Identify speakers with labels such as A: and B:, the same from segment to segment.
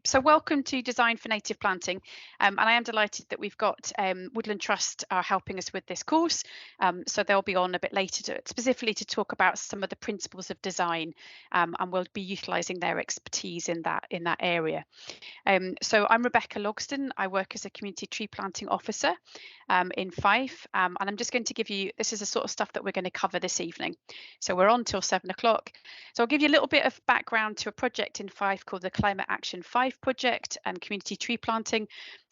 A: So welcome to Design for Native Planting, and I am delighted that we've got Woodland Trust are helping us with this course. So they'll be on a bit later specifically to talk about some of the principles of design, and we'll be utilising their expertise in that area. So I'm Rebecca Logston. I work as a community tree planting officer in Fife, and I'm just going to give you, this is the sort of stuff that we're going to cover this evening. So we're on till 7 o'clock. So I'll give you a little bit of background to a project in Fife called the Climate Action Fife Project and community tree planting.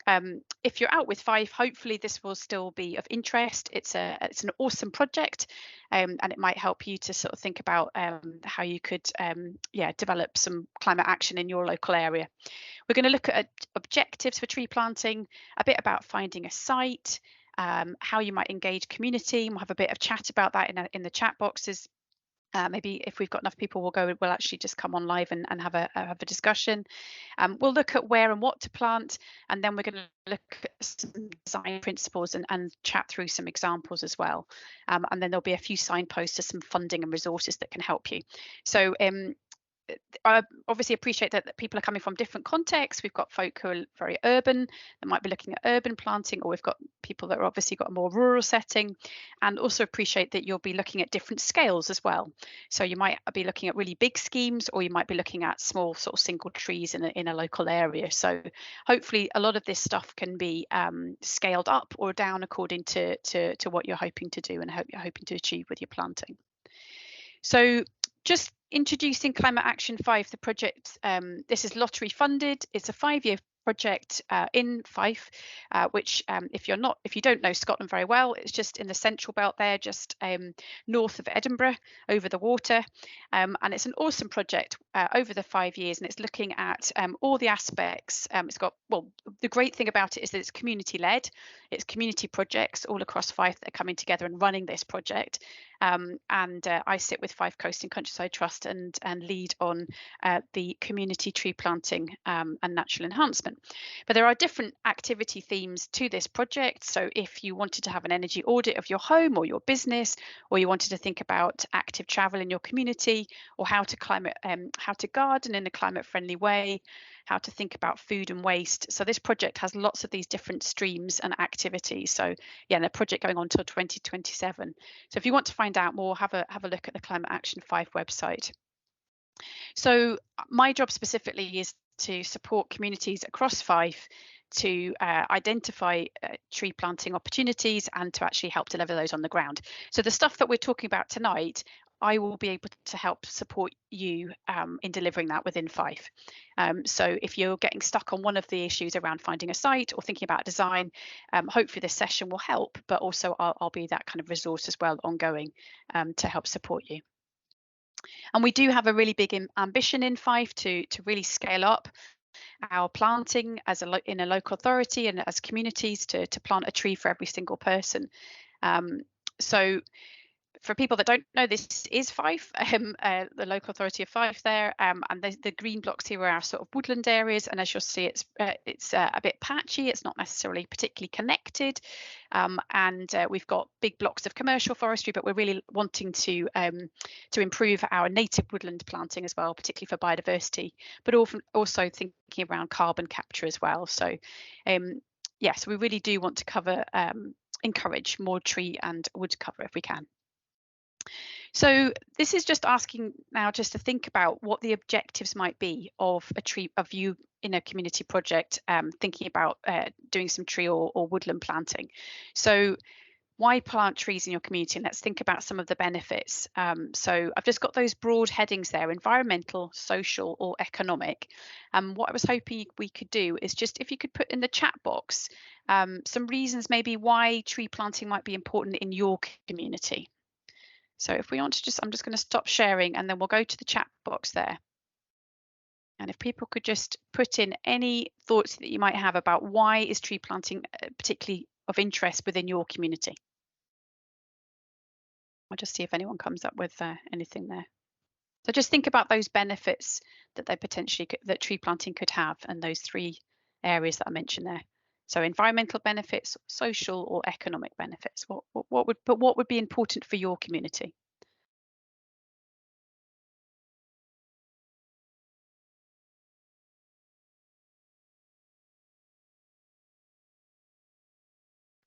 A: If you're out with Fife, hopefully this will still be of interest. It's an awesome project, and it might help you to sort of think about how you could develop some climate action in your local area. We're going to look at objectives for tree planting, a bit about finding a site, how you might engage community. We'll have a bit of chat about that in the chat boxes. Maybe if we've got enough people, we'll actually just come on live and have a discussion. We'll look at where and what to plant, and then we're going to look at some design principles and chat through some examples as well. And then there'll be a few signposts to some funding and resources that can help you. So I obviously appreciate that people are coming from different contexts. We've got folk who are very urban that might be looking at urban planting, or we've got people that are obviously got a more rural setting, and also appreciate that you'll be looking at different scales as well. So you might be looking at really big schemes, or you might be looking at small sort of single trees in a local area. So hopefully a lot of this stuff can be scaled up or down according to what you're hoping to do and you're hoping to achieve with your planting. So just introducing Climate Action Fife, the project. This is lottery funded. It's a 5-year project in Fife, which if you don't know Scotland very well, it's just in the central belt there, just north of Edinburgh, over the water, and it's an awesome project over the 5 years, and it's looking at all the aspects. It's got, well, the great thing about it is that it's community led. It's community projects all across Fife that are coming together and running this project. I sit with Fife Coast and Countryside Trust and lead on the community tree planting and natural enhancement. But there are different activity themes to this project. So if you wanted to have an energy audit of your home or your business, or you wanted to think about active travel in your community, or how to garden in a climate friendly way, how to think about food and waste. So this project has lots of these different streams and activities. So yeah, and a project going on till 2027. So if you want to find out more, have a look at the Climate Action Fife website. So my job specifically is to support communities across Fife to identify tree planting opportunities and to actually help deliver those on the ground. So the stuff that we're talking about tonight, I will be able to help support you in delivering that within Fife. So if you're getting stuck on one of the issues around finding a site or thinking about design, hopefully this session will help, but also I'll be that kind of resource as well ongoing to help support you. And we do have a really big ambition in Fife to really scale up our planting in a local authority and as communities to plant a tree for every single person. So for people that don't know, this is Fife, the local authority of Fife there, and the green blocks here are our sort of woodland areas, and as you'll see, it's a bit patchy. It's not necessarily particularly connected, and we've got big blocks of commercial forestry, but we're really wanting to improve our native woodland planting as well, particularly for biodiversity, but also thinking around carbon capture as well. So yes, we really do want to encourage more tree and wood cover if we can. So this is just asking now just to think about what the objectives might be of you in a community project, thinking about doing some tree or woodland planting. So why plant trees in your community? And let's think about some of the benefits. So I've just got those broad headings there: environmental, social, or economic. And what I was hoping we could do is just, if you could put in the chat box some reasons maybe why tree planting might be important in your community. So if we want to I'm just going to stop sharing, and then we'll go to the chat box there. And if people could just put in any thoughts that you might have about why is tree planting particularly of interest within your community. I'll just see if anyone comes up with anything there. So just think about those benefits that that tree planting could have, and those 3 areas that I mentioned there. So environmental benefits, social or economic benefits. What would be important for your community?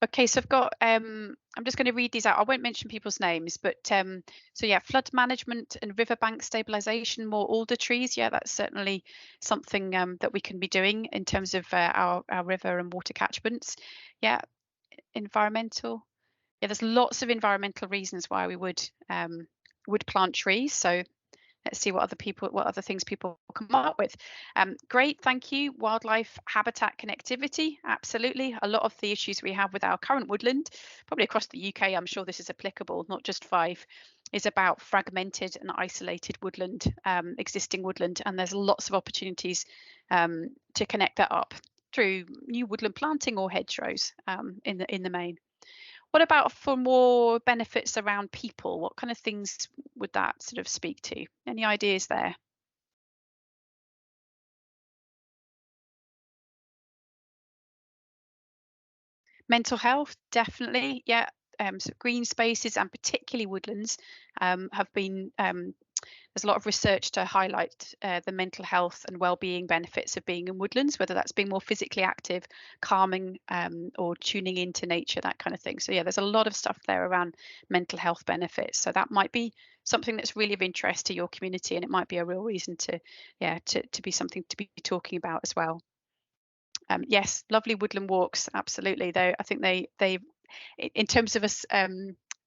A: Okay, so I've got I'm just going to read these out. I won't mention people's names, but so yeah, flood management and riverbank stabilization, more alder trees. Yeah, that's certainly something that we can be doing in terms of our river and water catchments. Yeah, environmental. Yeah, there's lots of environmental reasons why we would plant trees. So let's see what other things people come up with. Great, thank you. Wildlife habitat connectivity, absolutely. A lot of the issues we have with our current woodland, probably across the UK, I'm sure this is applicable, not just Fife, is about fragmented and isolated woodland, existing woodland, and there's lots of opportunities to connect that up through new woodland planting or hedgerows in the main. What about for more benefits around people? What kind of things would that sort of speak to? Any ideas there? Mental health, definitely. Yeah. So green spaces and particularly woodlands have been there's a lot of research to highlight the mental health and well-being benefits of being in woodlands, whether that's being more physically active, calming, or tuning into nature, that kind of thing. So yeah, there's a lot of stuff there around mental health benefits. So that might be something that's really of interest to your community, and it might be a real reason to yeah to be something to be talking about as well. Yes, lovely woodland walks, absolutely. Though I think they in terms of us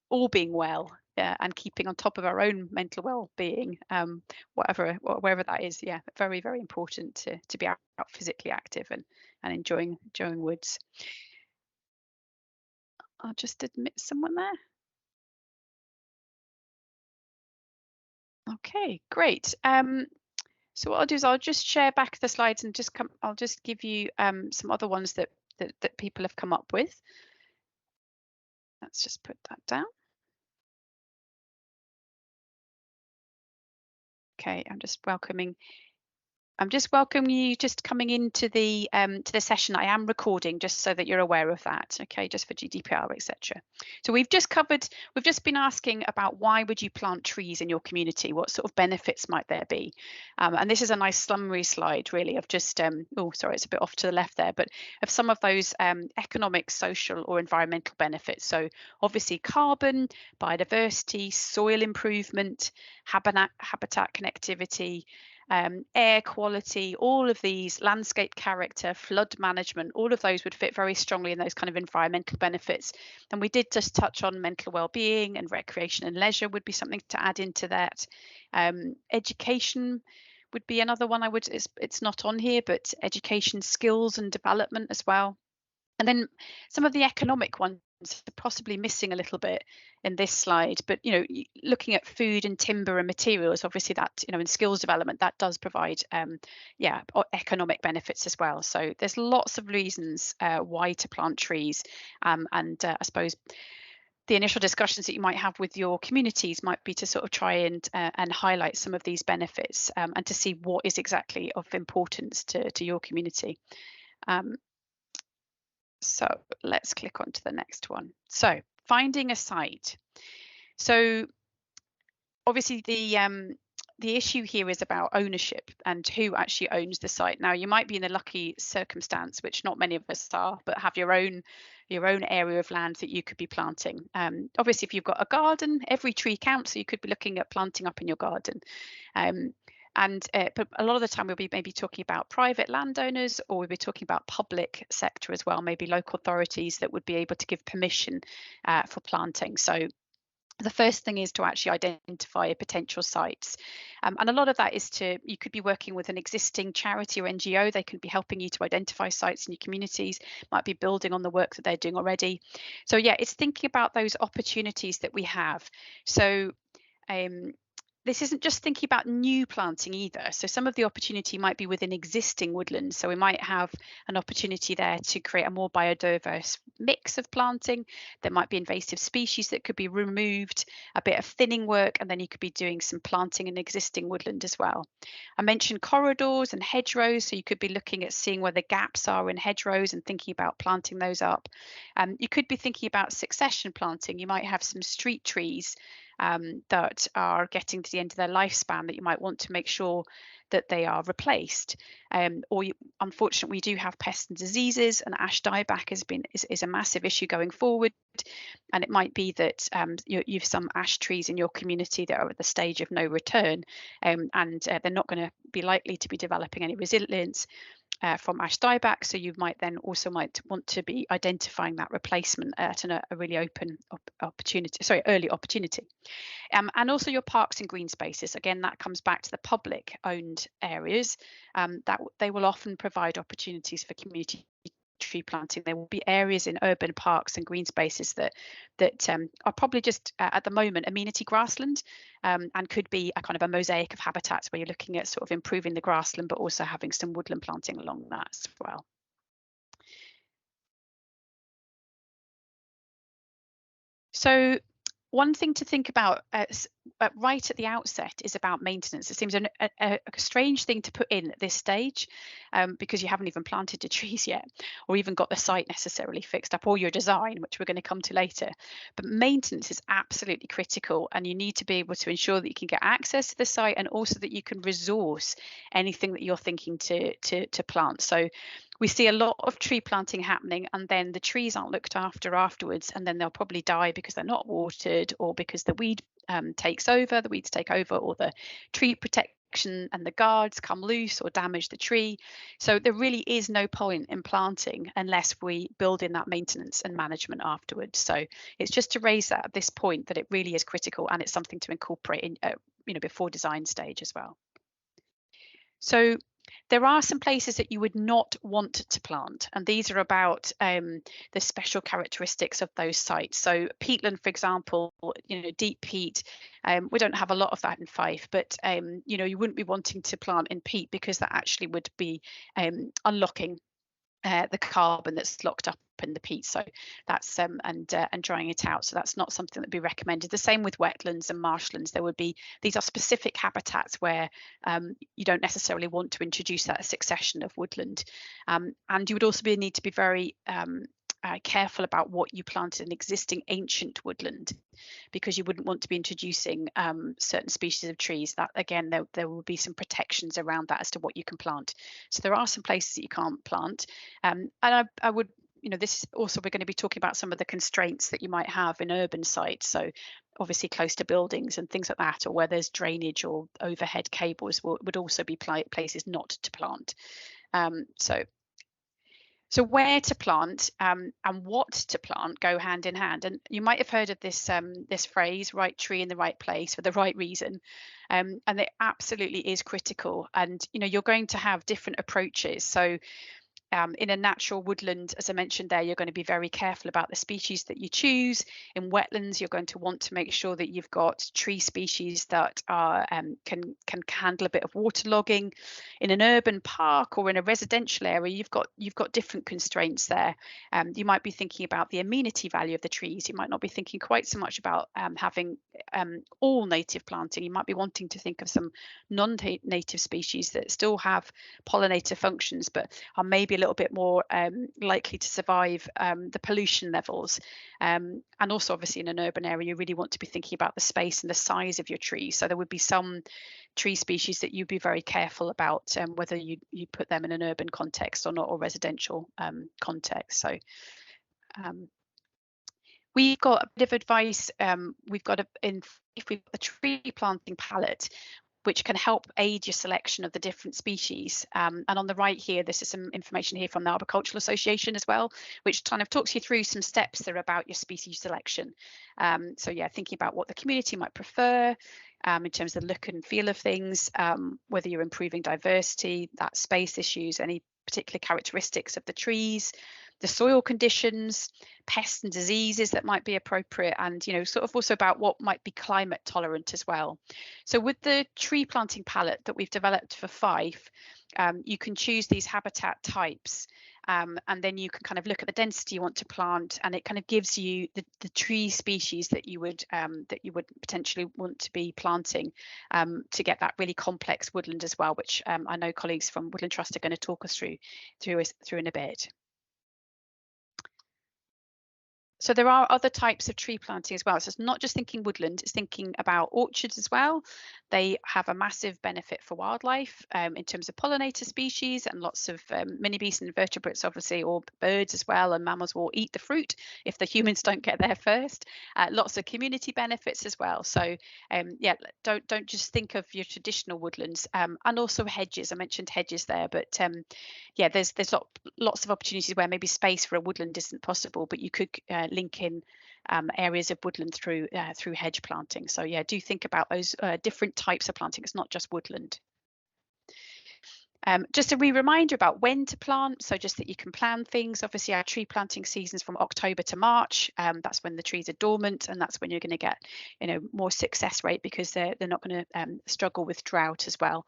A: all being well, yeah, and keeping on top of our own mental well-being, wherever that is, yeah, very very important to be out physically active and enjoying woods. I'll just admit someone there. Okay, great. So what I'll do is I'll just share back the slides and I'll just give you some other ones that people have come up with. Let's just put that down. Okay, I'm just welcoming you just coming into the to the session. I am recording just so that you're aware of that. Okay, just for GDPR, etc. So we've just been asking about why would you plant trees in your community? What sort of benefits might there be? And this is a nice summary slide, really, of just oh, sorry, it's a bit off to the left there, but of some of those economic, social, or environmental benefits. So obviously carbon, biodiversity, soil improvement, habitat connectivity, air quality, all of these, landscape character, flood management, all of those would fit very strongly in those kind of environmental benefits. And we did just touch on mental well-being, and recreation and leisure would be something to add into that. Education would be another one it's not on here, but education, skills and development as well. And then some of the economic ones are possibly missing a little bit in this slide, but looking at food and timber and materials, obviously that in skills development that does provide economic benefits as well. So there's lots of reasons why to plant trees, and I suppose the initial discussions that you might have with your communities might be to sort of try and highlight some of these benefits, and to see what is exactly of importance to your community. So let's click on to the next one. So finding a site. So obviously the issue here is about ownership and who actually owns the site. Now you might be in a lucky circumstance, which not many of us are, but have your own area of land that you could be planting. Obviously, if you've got a garden, every tree counts, so you could be looking at planting up in your garden. But a lot of the time we'll be maybe talking about private landowners, or we'll be talking about public sector as well, maybe local authorities that would be able to give permission for planting. So the first thing is to actually identify potential sites. And a lot of that is you could be working with an existing charity or NGO. They can be helping you to identify sites in your communities, might be building on the work that they're doing already. So yeah, it's thinking about those opportunities that we have. So this isn't just thinking about new planting either. So some of the opportunity might be within existing woodlands. So we might have an opportunity there to create a more biodiverse mix of planting. There might be invasive species that could be removed, a bit of thinning work, and then you could be doing some planting in existing woodland as well. I mentioned corridors and hedgerows. So you could be looking at seeing where the gaps are in hedgerows and thinking about planting those up. You could be thinking about succession planting. You might have some street trees that are getting to the end of their lifespan that you might want to make sure that they are replaced. Unfortunately, we do have pests and diseases, and ash dieback is a massive issue going forward. And it might be that you've some ash trees in your community that are at the stage of no return, and they're not going to be likely to be developing any resilience from ash dieback. So you might then also might want to be identifying that replacement at a really early opportunity. And also your parks and green spaces. Again, that comes back to the public owned areas, that they will often provide opportunities for community tree planting. There will be areas in urban parks and green spaces that are probably just at the moment amenity grassland, and could be a kind of a mosaic of habitats where you're looking at sort of improving the grassland, but also having some woodland planting along that as well. So one thing to think about right at the outset is about maintenance. It seems a strange thing to put in at this stage, because you haven't even planted the trees yet, or even got the site necessarily fixed up, or your design, which we're going to come to later. But maintenance is absolutely critical, and you need to be able to ensure that you can get access to the site, and also that you can resource anything that you're thinking to plant. So we see a lot of tree planting happening, and then the trees aren't looked after afterwards, and then they'll probably die because they're not watered, or because the weeds take over, or the tree protection and the guards come loose or damage the tree. So there really is no point in planting unless we build in that maintenance and management afterwards. So it's just to raise that at this point, that it really is critical, and it's something to incorporate in before design stage as well. So there are some places that you would not want to plant, and these are about the special characteristics of those sites. So peatland, for example, deep peat, we don't have a lot of that in Fife, but you wouldn't be wanting to plant in peat, because that actually would be unlocking the carbon that's locked up in the peat. So that's and drying it out. So that's not something that would be recommended. The same with wetlands and marshlands. These are specific habitats where you don't necessarily want to introduce that succession of woodland. And you would also need to be very careful about what you plant in existing ancient woodland, because you wouldn't want to be introducing certain species of trees. That again, there will be some protections around that as to what you can plant. So there are some places that you can't plant, and I would, this is also, we're going to be talking about some of the constraints that you might have in urban sites. So obviously close to buildings and things like that, or where there's drainage or overhead cables, would also be places not to plant. So where to plant and what to plant go hand in hand. And you might have heard of this this phrase, right tree in the right place for the right reason. And it absolutely is critical. And you're going to have different approaches. So in a natural woodland, as I mentioned there, you're going to be very careful about the species that you choose. In wetlands, you're going to want to make sure that you've got tree species that are can handle a bit of waterlogging. In an urban park or in a residential area, you've got different constraints there. You might be thinking about the amenity value of the trees. You might not be thinking quite so much about having all native planting. You might be wanting to think of some non-native species that still have pollinator functions, but are maybe a little bit more likely to survive the pollution levels. And also, obviously, in an urban area, you really want to be thinking about the space and the size of your trees. So there would be some tree species that you'd be very careful about whether you put them in an urban context or not, or residential context. So we've got a bit of advice. We've got if we've got a tree planting palette, which can help aid your selection of the different species. And on the right here, this is some information here from the Arboricultural Association as well, which kind of talks you through some steps that are about your species selection. So yeah, thinking about what the community might prefer in terms of the look and feel of things, whether you're improving diversity, that space issues, any particular characteristics of the trees, the soil conditions, pests and diseases that might be appropriate, and sort of also about what might be climate tolerant as well. So with the tree planting palette that we've developed for Fife, you can choose these habitat types, and then you can kind of look at the density you want to plant, and it kind of gives you the tree species that you would potentially want to be planting to get that really complex woodland as well, which I know colleagues from Woodland Trust are going to talk us through in a bit. So there are other types of tree planting as well. So it's not just thinking woodland, it's thinking about orchards as well. They have a massive benefit for wildlife in terms of pollinator species and lots of mini beasts and invertebrates, obviously, or birds as well. And mammals will eat the fruit if the humans don't get there first. Lots of community benefits as well. So yeah, don't just think of your traditional woodlands and also hedges. I mentioned hedges there, but yeah, there's lots of opportunities where maybe space for a woodland isn't possible, but you could link in areas of woodland through hedge planting. So yeah, do think about those different types of planting. It's not just woodland. Just a wee reminder about when to plant, so just that you can plan things. Obviously, our tree planting season's from October to March. That's when the trees are dormant, and that's when you're going to get, more success rate because they're not going to struggle with drought as well.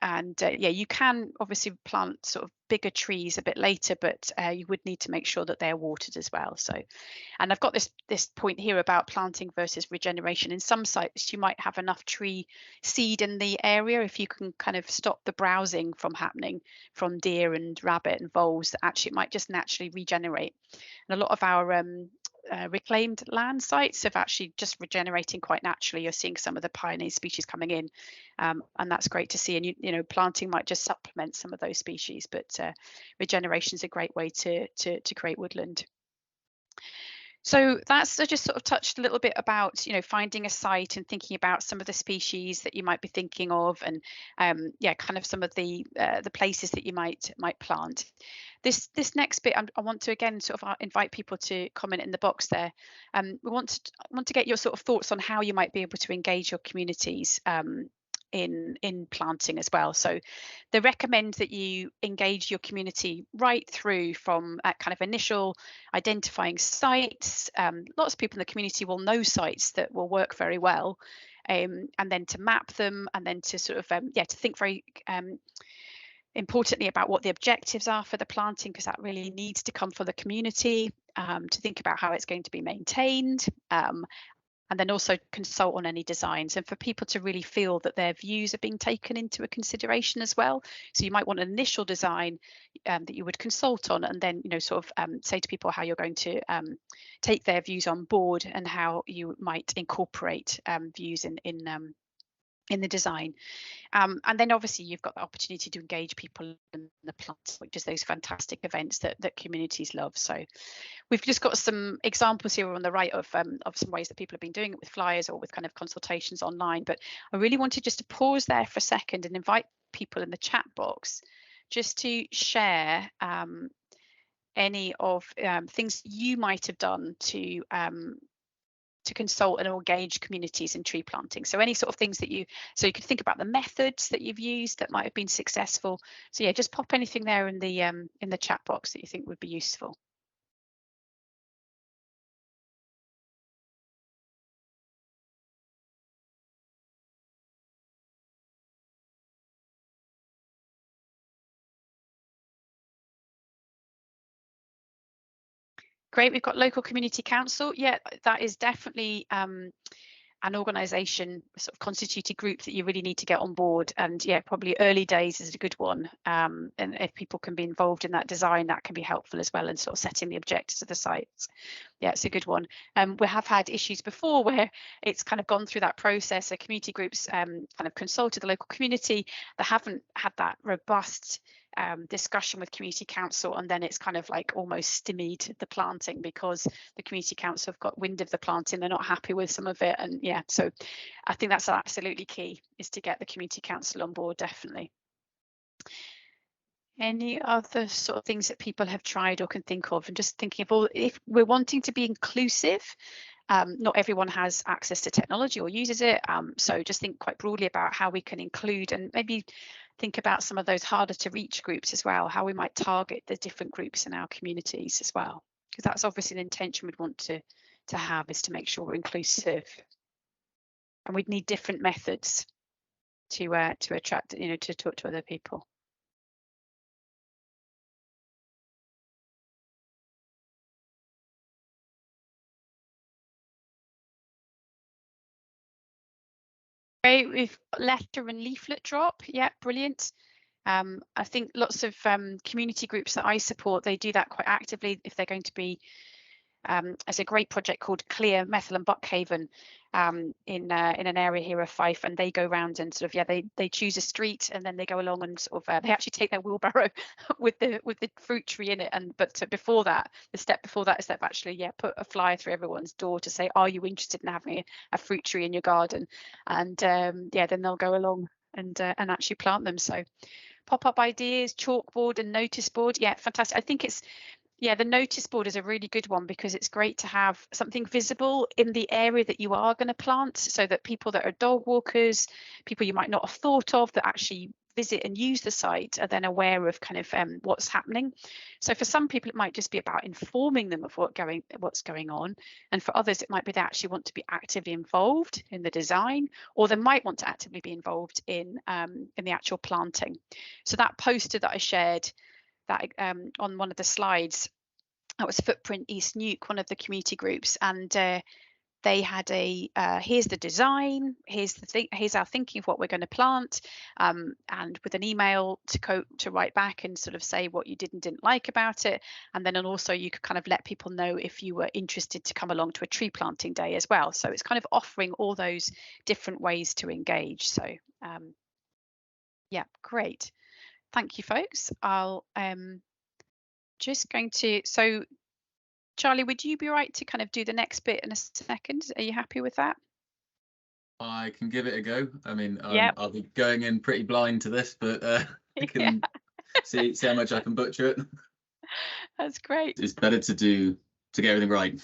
A: And yeah, you can obviously plant sort of bigger trees a bit later, but you would need to make sure that they're watered as well. So, and I've got this point here about planting versus regeneration. In some sites, you might have enough tree seed in the area if you can kind of stop the browsing from happening from deer and rabbit and voles, that actually it might just naturally regenerate. And a lot of our reclaimed land sites have actually just regenerating quite naturally. You're seeing some of the pioneer species coming in, and that's great to see. And planting might just supplement some of those species, but regeneration is a great way to create woodland. So that's I just sort of touched a little bit about finding a site and thinking about some of the species that you might be thinking of, and yeah, kind of some of the places that you might plant. This next bit, I want to again sort of invite people to comment in the box there. We want to get your sort of thoughts on how you might be able to engage your communities in planting as well. So they recommend that you engage your community right through from kind of initial identifying sites. Lots of people in the community will know sites that will work very well, and then to map them, and then to sort of to think very importantly about what the objectives are for the planting, because that really needs to come from the community, to think about how it's going to be maintained, and then also consult on any designs, and for people to really feel that their views are being taken into a consideration as well. So you might want an initial design that you would consult on, and then sort of say to people how you're going to take their views on board and how you might incorporate views in the design. And then obviously you've got the opportunity to engage people in the plants, which is those fantastic events that communities love. So we've just got some examples here on the right of some ways that people have been doing it with flyers or with kind of consultations online. But I really wanted just to pause there for a second and invite people in the chat box just to share any of things you might have done to consult and engage communities in tree planting. So any sort of things that you could think about the methods that you've used that might have been successful. So yeah, just pop anything there in the chat box that you think would be useful. Great, we've got local community council. Yeah, that is definitely an organisation, sort of constituted group that you really need to get on board. And yeah, probably early days is a good one. And if people can be involved in that design, that can be helpful as well, and sort of setting the objectives of the sites. Yeah, it's a good one. We have had issues before where it's kind of gone through that process. So community groups kind of consulted the local community. They haven't had that robust discussion with community council, and then it's kind of like almost stymied the planting because the community council have got wind of the planting. They're not happy with some of it, and yeah, so I think that's absolutely key, is to get the community council on board, definitely. Any other sort of things that people have tried or can think of? And just thinking of if we're wanting to be inclusive, not everyone has access to technology or uses it. So just think quite broadly about how we can include, and maybe think about some of those harder to reach groups as well, how we might target the different groups in our communities as well, because that's obviously an intention we'd want to have, is to make sure we're inclusive. And we'd need different methods to attract, to talk to other people. Great, we've letter and leaflet drop. Yeah, brilliant. I think lots of community groups that I support, they do that quite actively if they're going to be There's a great project called Clear Methil and Buckhaven in an area here of Fife, and they go around and sort of they choose a street, and then they go along and sort of they actually take their wheelbarrow with the fruit tree in it. And but before that, the step before that is they've actually put a flyer through everyone's door to say, are you interested in having a fruit tree in your garden? And then they'll go along and actually plant them. So pop-up ideas, chalkboard and notice board. Yeah, fantastic. I think it's the notice board is a really good one, because it's great to have something visible in the area that you are going to plant, so that people that are dog walkers, people you might not have thought of that actually visit and use the site, are then aware of kind of what's happening. So for some people it might just be about informing them of what's going on, and for others it might be they actually want to be actively involved in the design, or they might want to actively be involved in the actual planting. So that poster that I shared that on one of the slides, that was Footprint East Nuke, one of the community groups, and they had a here's the design, here's our thinking of what we're going to plant, and with an email to write back and sort of say what you did and didn't like about it. And then also you could kind of let people know if you were interested to come along to a tree planting day as well. So it's kind of offering all those different ways to engage. So great. Thank you, folks. I'll just going to, so Charlie, would you be right to kind of do the next bit in a second? Are you happy with that?
B: I can give it a go. I mean, I'll be going in pretty blind to this, but I can see how much I can butcher it.
A: That's great.
B: It's better to get everything right,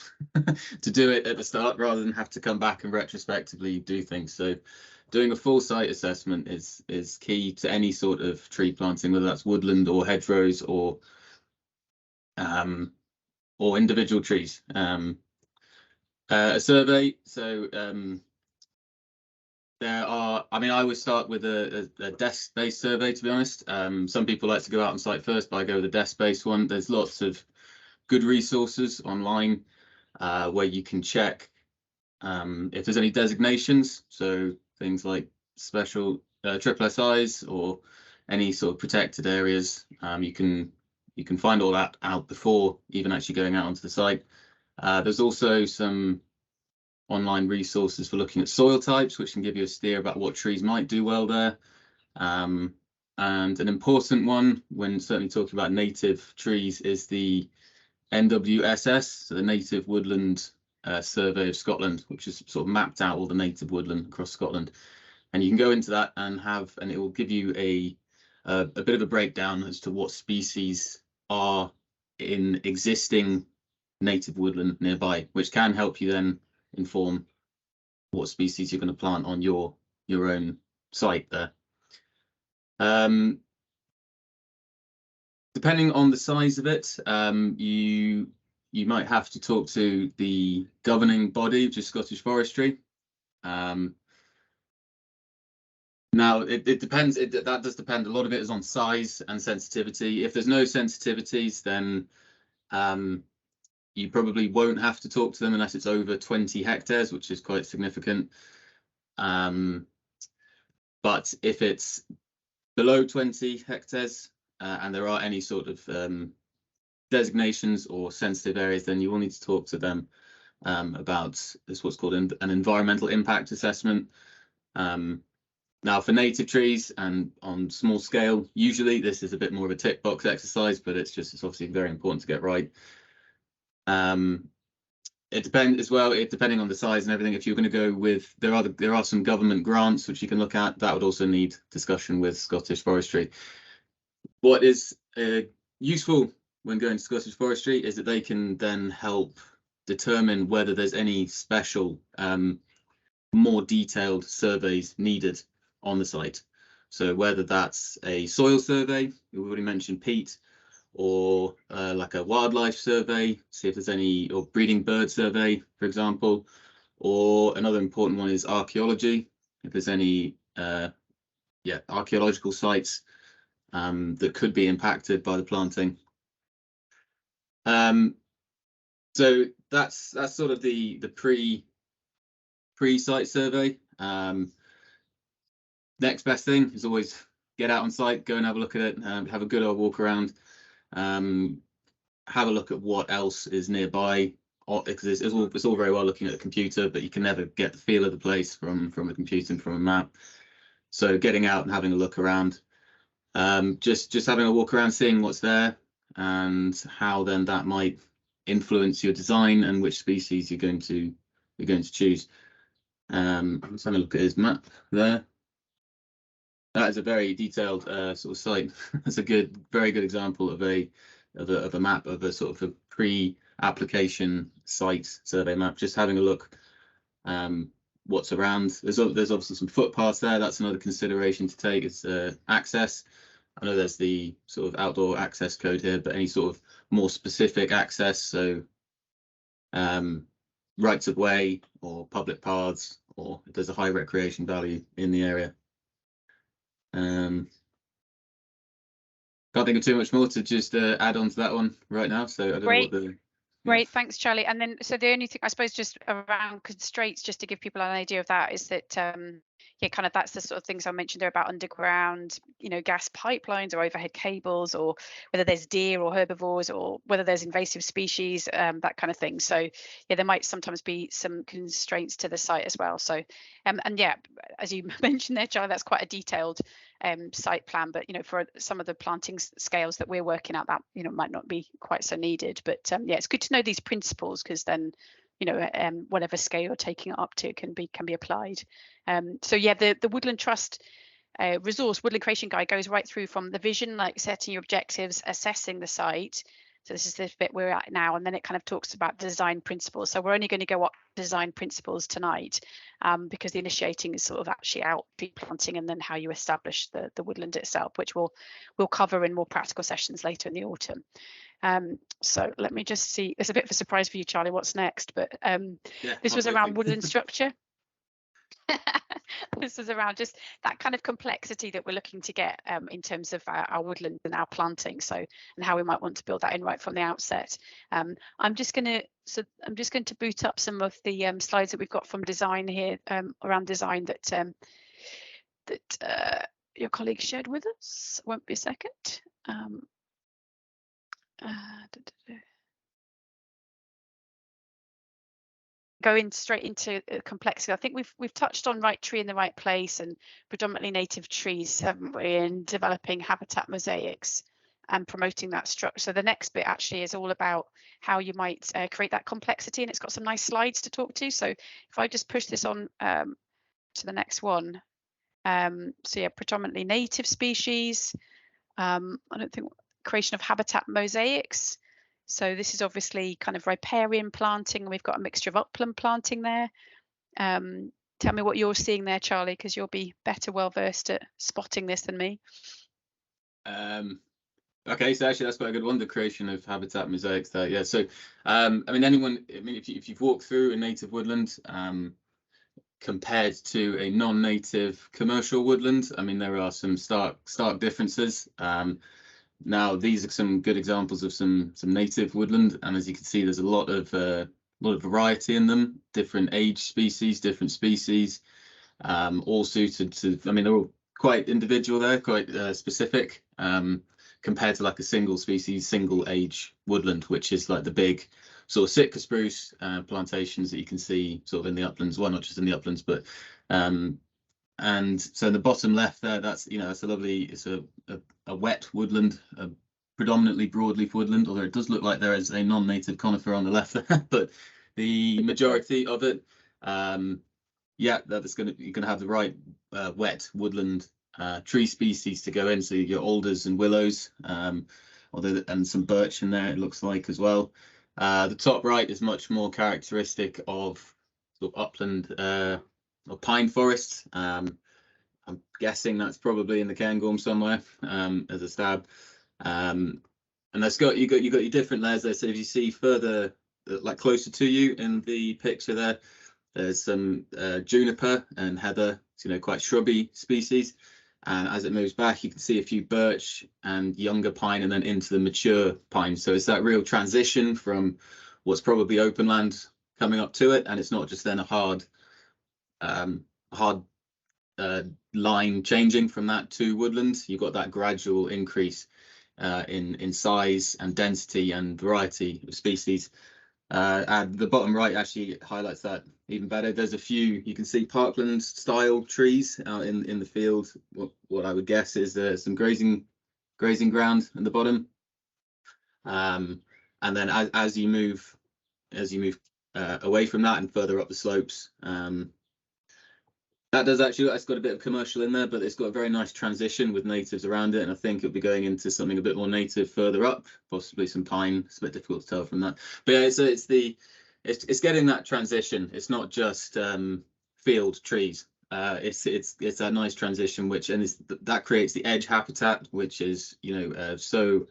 B: to do it at the start rather than have to come back and retrospectively do things. So doing a full site assessment is key to any sort of tree planting, whether that's woodland or hedgerows or individual trees. A survey. So there are, I mean, I would start with a desk-based survey, to be honest. Some people like to go out on site first, but I go with a desk-based one. There's lots of good resources online where you can check if there's any designations, so things like special triple SIs or any sort of protected areas. You can find all that out before even actually going out onto the site. There's also some online resources for looking at soil types, which can give you a steer about what trees might do well there. And an important one when certainly talking about native trees is the NWSS, so the Native Woodland Survey of Scotland, which has sort of mapped out all the native woodland across Scotland. And you can go into that and it will give you a bit of a breakdown as to what species are in existing native woodland nearby, which can help you then inform what species you're going to plant on your own site there. Depending on the size of it, you might have to talk to the governing body, which is Scottish Forestry. Now it depends. That does depend. A lot of it is on size and sensitivity. If there's no sensitivities, then you probably won't have to talk to them unless it's over 20 hectares, which is quite significant. But if it's below 20 hectares and there are any sort of designations or sensitive areas, then you will need to talk to them about this, what's called an environmental impact assessment. Now, for native trees and on small scale, usually this is a bit more of a tick box exercise, but it's obviously very important to get right. It depends as well, depending on the size and everything. If you're going to go with, there are some government grants which you can look at. That would also need discussion with Scottish Forestry. What is useful when going to Scottish Forestry is that they can then help determine whether there's any special, more detailed surveys needed on the site. So whether that's a soil survey, we've already mentioned peat, or like a wildlife survey, see if there's any, or breeding bird survey, for example, or another important one is archaeology, if there's any archaeological sites that could be impacted by the planting. So that's sort of the pre-site survey. Next best thing is always get out on site, go and have a look at it, have a good old walk around, have a look at what else is nearby because it's all very well looking at a computer, but you can never get the feel of the place from a computer and from a map. So getting out and having a look around, just having a walk around, seeing what's there and how then that might influence your design and which species you're going to choose. Let's have a look at his map there. That is a very detailed sort of site. That's a very good example of a map of a sort of a pre-application site survey map. Just having a look what's around. There's obviously some footpaths there. That's another consideration to take. It's access. I know there's the sort of outdoor access code here, but any sort of more specific access, so rights of way or public paths, or if there's a high recreation value in the area. Can't think of too much more to just add on to that one right now. So I don't know what the
A: Great, thanks, Charlie. And then, so the only thing I suppose just around constraints, just to give people an idea of that, is that yeah, kind of that's the sort of things I mentioned there about underground, gas pipelines or overhead cables, or whether there's deer or herbivores, or whether there's invasive species, that kind of thing. So yeah, there might sometimes be some constraints to the site as well. So and yeah, as you mentioned there, Charlie, that's quite a detailed site plan, but for some of the planting scales that we're working at, that might not be quite so needed. But yeah, it's good to know these principles, because then whatever scale you're taking it up to can be applied. So yeah, the Woodland Trust resource Woodland Creation Guide goes right through from the vision, like setting your objectives, assessing the site. So this is the bit we're at now, and then it kind of talks about design principles. So we're only going to go up design principles tonight, because the initiating is sort of actually out tree planting, and then how you establish the woodland itself, which we'll cover in more practical sessions later in the autumn. So let me just see. It's a bit of a surprise for you, Charlie, what's next, but
B: yeah,
A: this was around woodland structure. This is around just that kind of complexity that we're looking to get in terms of our woodland and our planting, so, and how we might want to build that in right from the outset. I'm just going to boot up some of the slides that we've got from design here, around design that your colleague shared with us. Won't be a second. Going straight into complexity, I think we've touched on right tree in the right place and predominantly native trees, haven't we, in developing habitat mosaics and promoting that structure. So the next bit actually is all about how you might create that complexity, and it's got some nice slides to talk to. So if I just push this on to the next one. So yeah, predominantly native species. I don't think creation of habitat mosaics. So this is obviously kind of riparian planting, and we've got a mixture of upland planting there. Tell me what you're seeing there, Charlie, because you'll be better well versed at spotting this than me.
B: Okay, so actually that's quite a good one, the creation of habitat mosaics there. Yeah, so I mean, if you've walked through a native woodland compared to a non-native commercial woodland, I mean, there are some stark differences. Now, these are some good examples of some native woodland, and as you can see, there's a lot of variety in them. Different age species, different species, all suited to. I mean, they're all quite individual there, quite specific, compared to like a single species, single age woodland, which is like the big sort of Sitka spruce plantations that you can see sort of in the uplands. Well, not just in the uplands, but and so in the bottom left there, that's it's a lovely, it's a wet woodland, a predominantly broadleaf woodland, although it does look like there is a non-native conifer on the left there, but the majority of it, yeah, you're gonna have the right wet woodland tree species to go in. So your alders and willows, and some birch in there, it looks like, as well. The top right is much more characteristic of sort of upland or pine forest. I'm guessing that's probably in the Cairngorm somewhere, as a stab. And that's you got your different layers there. So if you see further, like closer to you in the picture there's some juniper and heather, quite shrubby species. And as it moves back, you can see a few birch and younger pine, and then into the mature pine. So it's that real transition from what's probably open land coming up to it, and it's not just then a hard line changing from that to woodland. You've got that gradual increase in size and density and variety of species. And the bottom right actually highlights that even better. There's a few, you can see parkland style trees out in the field. What I would guess is some grazing ground at the bottom. And then as you move away from that and further up the slopes, that's got a bit of commercial in there, but it's got a very nice transition with natives around it, and I think it'll be going into something a bit more native further up, possibly some pine. It's a bit difficult to tell from that, but yeah, it's getting that transition. It's not just field trees. It's a nice transition, that creates the edge habitat, which is so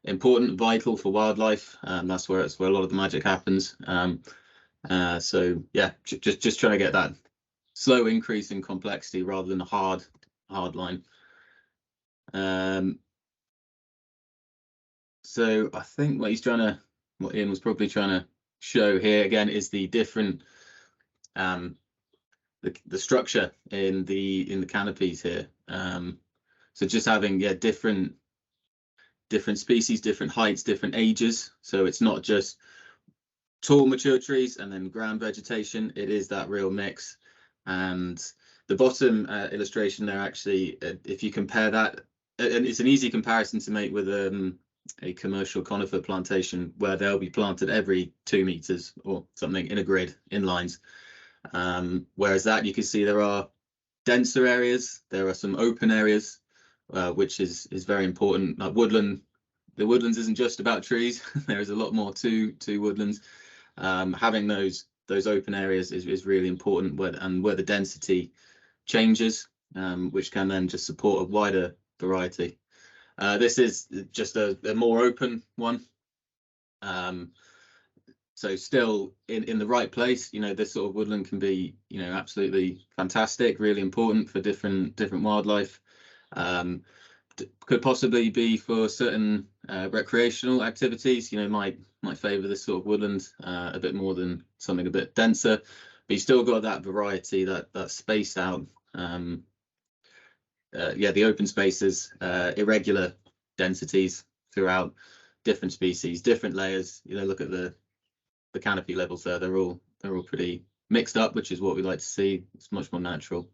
B: important, vital for wildlife. That's where a lot of the magic happens. So yeah, just trying to get that slow increase in complexity rather than a hard line. So I think what Ian was probably trying to show here again is the different the structure in the canopies here. So just having different species, different heights, different ages. So it's not just tall mature trees and then ground vegetation. It is that real mix. And the bottom illustration there, actually, if you compare that, and it's an easy comparison to make with a commercial conifer plantation, where they'll be planted every 2 meters or something in a grid in lines. Whereas that, you can see there are denser areas, there are some open areas, which is very important. Like the woodlands isn't just about trees. There is a lot more to woodlands. Having those open areas is really important, where the density changes, which can then just support a wider variety. This is just a more open one. So still in the right place, this sort of woodland can be, absolutely fantastic, really important for different wildlife. Could possibly be for certain recreational activities, might favour this sort of woodland a bit more than something a bit denser, but you still got that variety, that spaced out, the open spaces, irregular densities throughout, different species, different layers. Look at the canopy levels there, they're all pretty mixed up, which is what we like to see. It's much more natural.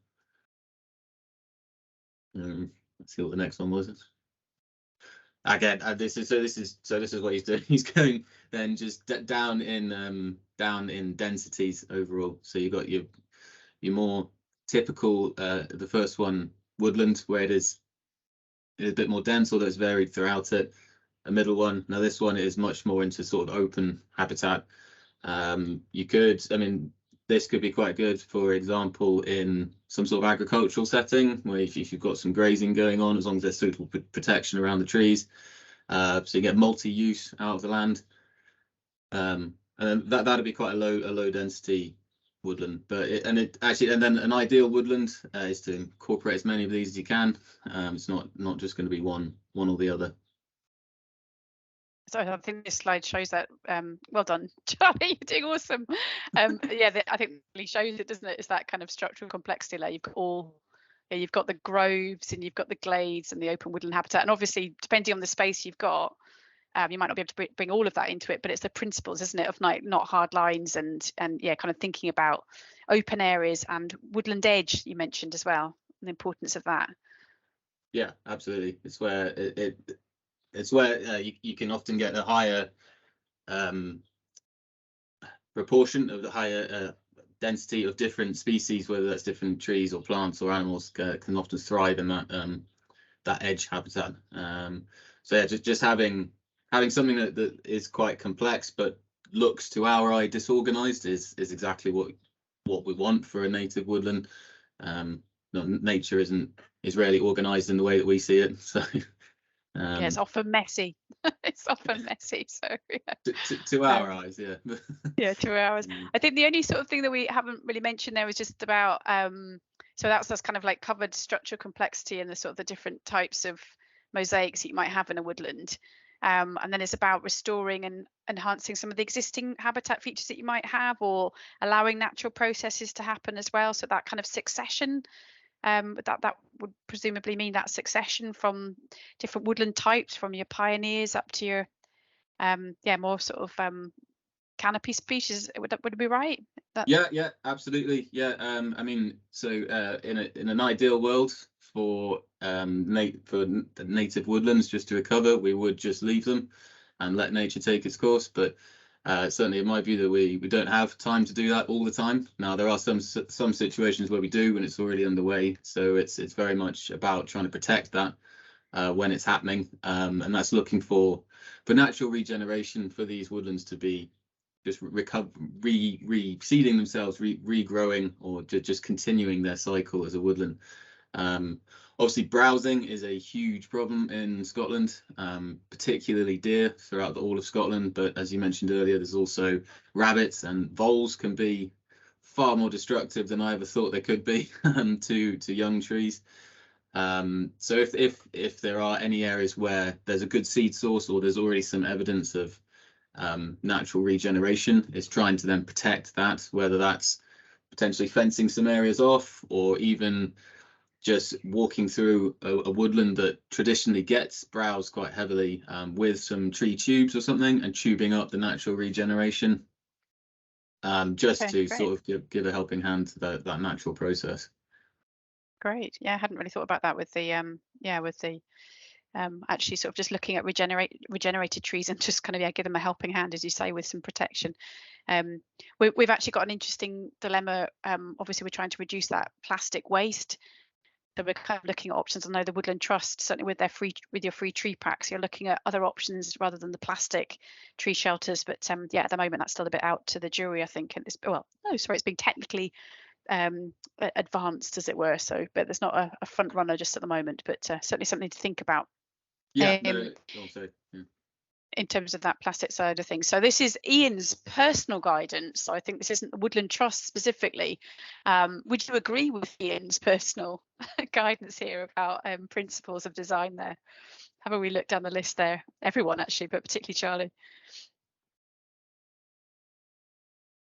B: Let's see what the next one was. Again, this is what he's doing. He's going then just down in densities overall. So you've got your more typical, the first one, woodland, where it is a bit more dense, although it's varied throughout it. A middle one. Now this one is much more into sort of open habitat. This could be quite good, for example, in some sort of agricultural setting, where if you've got some grazing going on, as long as there's suitable protection around the trees, so you get multi-use out of the land, and then that'd be quite a low density woodland. But then an ideal woodland is to incorporate as many of these as you can. It's not just going to be one or the other.
A: So I think this slide shows that. Well done, Charlie. You're doing awesome. I think it really shows it, doesn't it? It's that kind of structural complexity layer. You've got the groves, and you've got the glades and the open woodland habitat. And obviously, depending on the space you've got, you might not be able to bring all of that into it. But it's the principles, isn't it, of not hard lines and kind of thinking about open areas and woodland edge. You mentioned as well, and the importance of that.
B: Yeah, absolutely. It's where you can often get a higher proportion of the higher density of different species, whether that's different trees or plants or animals, can often thrive in that edge habitat. So yeah, just having something that is quite complex but looks to our eye disorganized is exactly what we want for a native woodland. Nature is rarely organized in the way that we see it, so
A: it's often messy. It's often messy. So
B: to our eyes, yeah.
A: Yeah, 2 hours. I think the only sort of thing that we haven't really mentioned there was just about so that's kind of like covered structural complexity and the sort of the different types of mosaics that you might have in a woodland. And then it's about restoring and enhancing some of the existing habitat features that you might have, or allowing natural processes to happen as well. So that kind of succession. That would presumably mean that succession from different woodland types, from your pioneers up to your more sort of canopy species. Would it be right?
B: Yeah, absolutely. Yeah, I mean, so in an ideal world for the native woodlands just to recover, we would just leave them and let nature take its course. But certainly, in my view, that we don't have time to do that all the time. Now, there are some situations where we do when it's already underway. So it's very much about trying to protect that when it's happening, and that's looking for natural regeneration for these woodlands to be just reseeding themselves, regrowing, or just continuing their cycle as a woodland. Obviously, browsing is a huge problem in Scotland, particularly deer throughout all of Scotland. But as you mentioned earlier, there's also rabbits, and voles can be far more destructive than I ever thought they could be to young trees. So if there are any areas where there's a good seed source or there's already some evidence of natural regeneration, is trying to then protect that, whether that's potentially fencing some areas off or even just walking through a woodland that traditionally gets browsed quite heavily with some tree tubes or something, and tubing up the natural regeneration, just
A: Okay,
B: to
A: great.
B: sort of give a helping hand to that natural process.
A: Great. Yeah, I hadn't really thought about that with the actually sort of just looking at regenerated trees and just kind of give them a helping hand, as you say, with some protection. We've actually got an interesting dilemma. Obviously, we're trying to reduce that plastic waste. So we're kind of looking at options. I know the Woodland Trust, certainly with your free tree packs, you're looking at other options rather than the plastic tree shelters. But yeah, at the moment that's still a bit out to the jury, I think. And it's being technically advanced, as it were. So, but there's not a front runner just at the moment. But certainly something to think about.
B: Yeah, also, yeah.
A: In terms of that plastic side of things. So this is Ian's personal guidance. So I think this isn't the Woodland Trust specifically. Would you agree with Ian's personal guidance here about principles of design there? Have a wee look down the list there? Everyone actually, but particularly Charlie.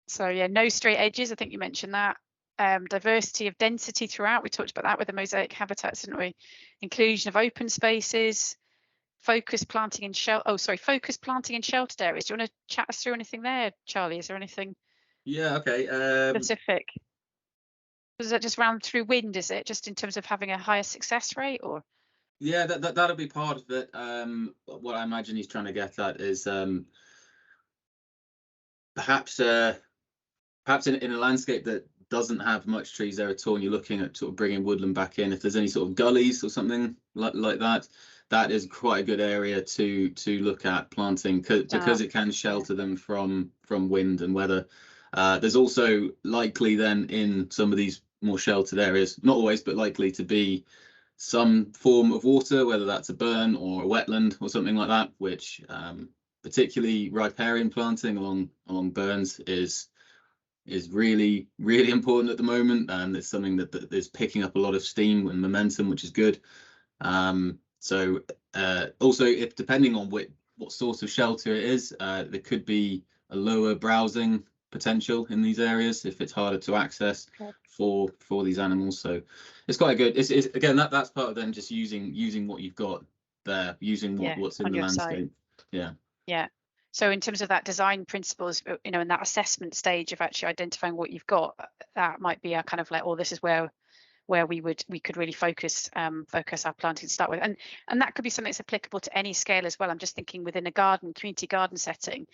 A: So yeah, no straight edges. I think you mentioned that. Diversity of density throughout. We talked about that with the mosaic habitats, didn't we? Inclusion of open spaces. Focus planting in focus planting in sheltered areas. Do you want to chat us through anything there, Charlie? Is there anything
B: Okay.
A: specific? Does that just round through wind? Is it just in terms of having a higher success rate, or?
B: Yeah, that'll be part of it. What I imagine he's trying to get at is perhaps in a landscape that doesn't have much trees there at all, and you're looking at sort of bringing woodland back in. If there's any sort of gullies or something like that, that is quite a good area to look at planting because it can shelter them from wind and weather. There's also likely then in some of these more sheltered areas, not always, but likely to be some form of water, whether that's a burn or a wetland or something like that, which particularly riparian planting along burns is really, really important at the moment, and it's something that is picking up a lot of steam and momentum, which is good. So also, if depending on what sort of shelter it is, there could be a lower browsing potential in these areas if it's harder to access for these animals. So it's quite good. It's again, that's part of then just using what you've got there, using what's in the landscape.
A: Yeah. So in terms of that design principles, in that assessment stage of actually identifying what you've got, that might be a kind of like, oh, this is where we could really focus our planting to start with, and that could be something that's applicable to any scale as well. I'm just thinking within a community garden setting,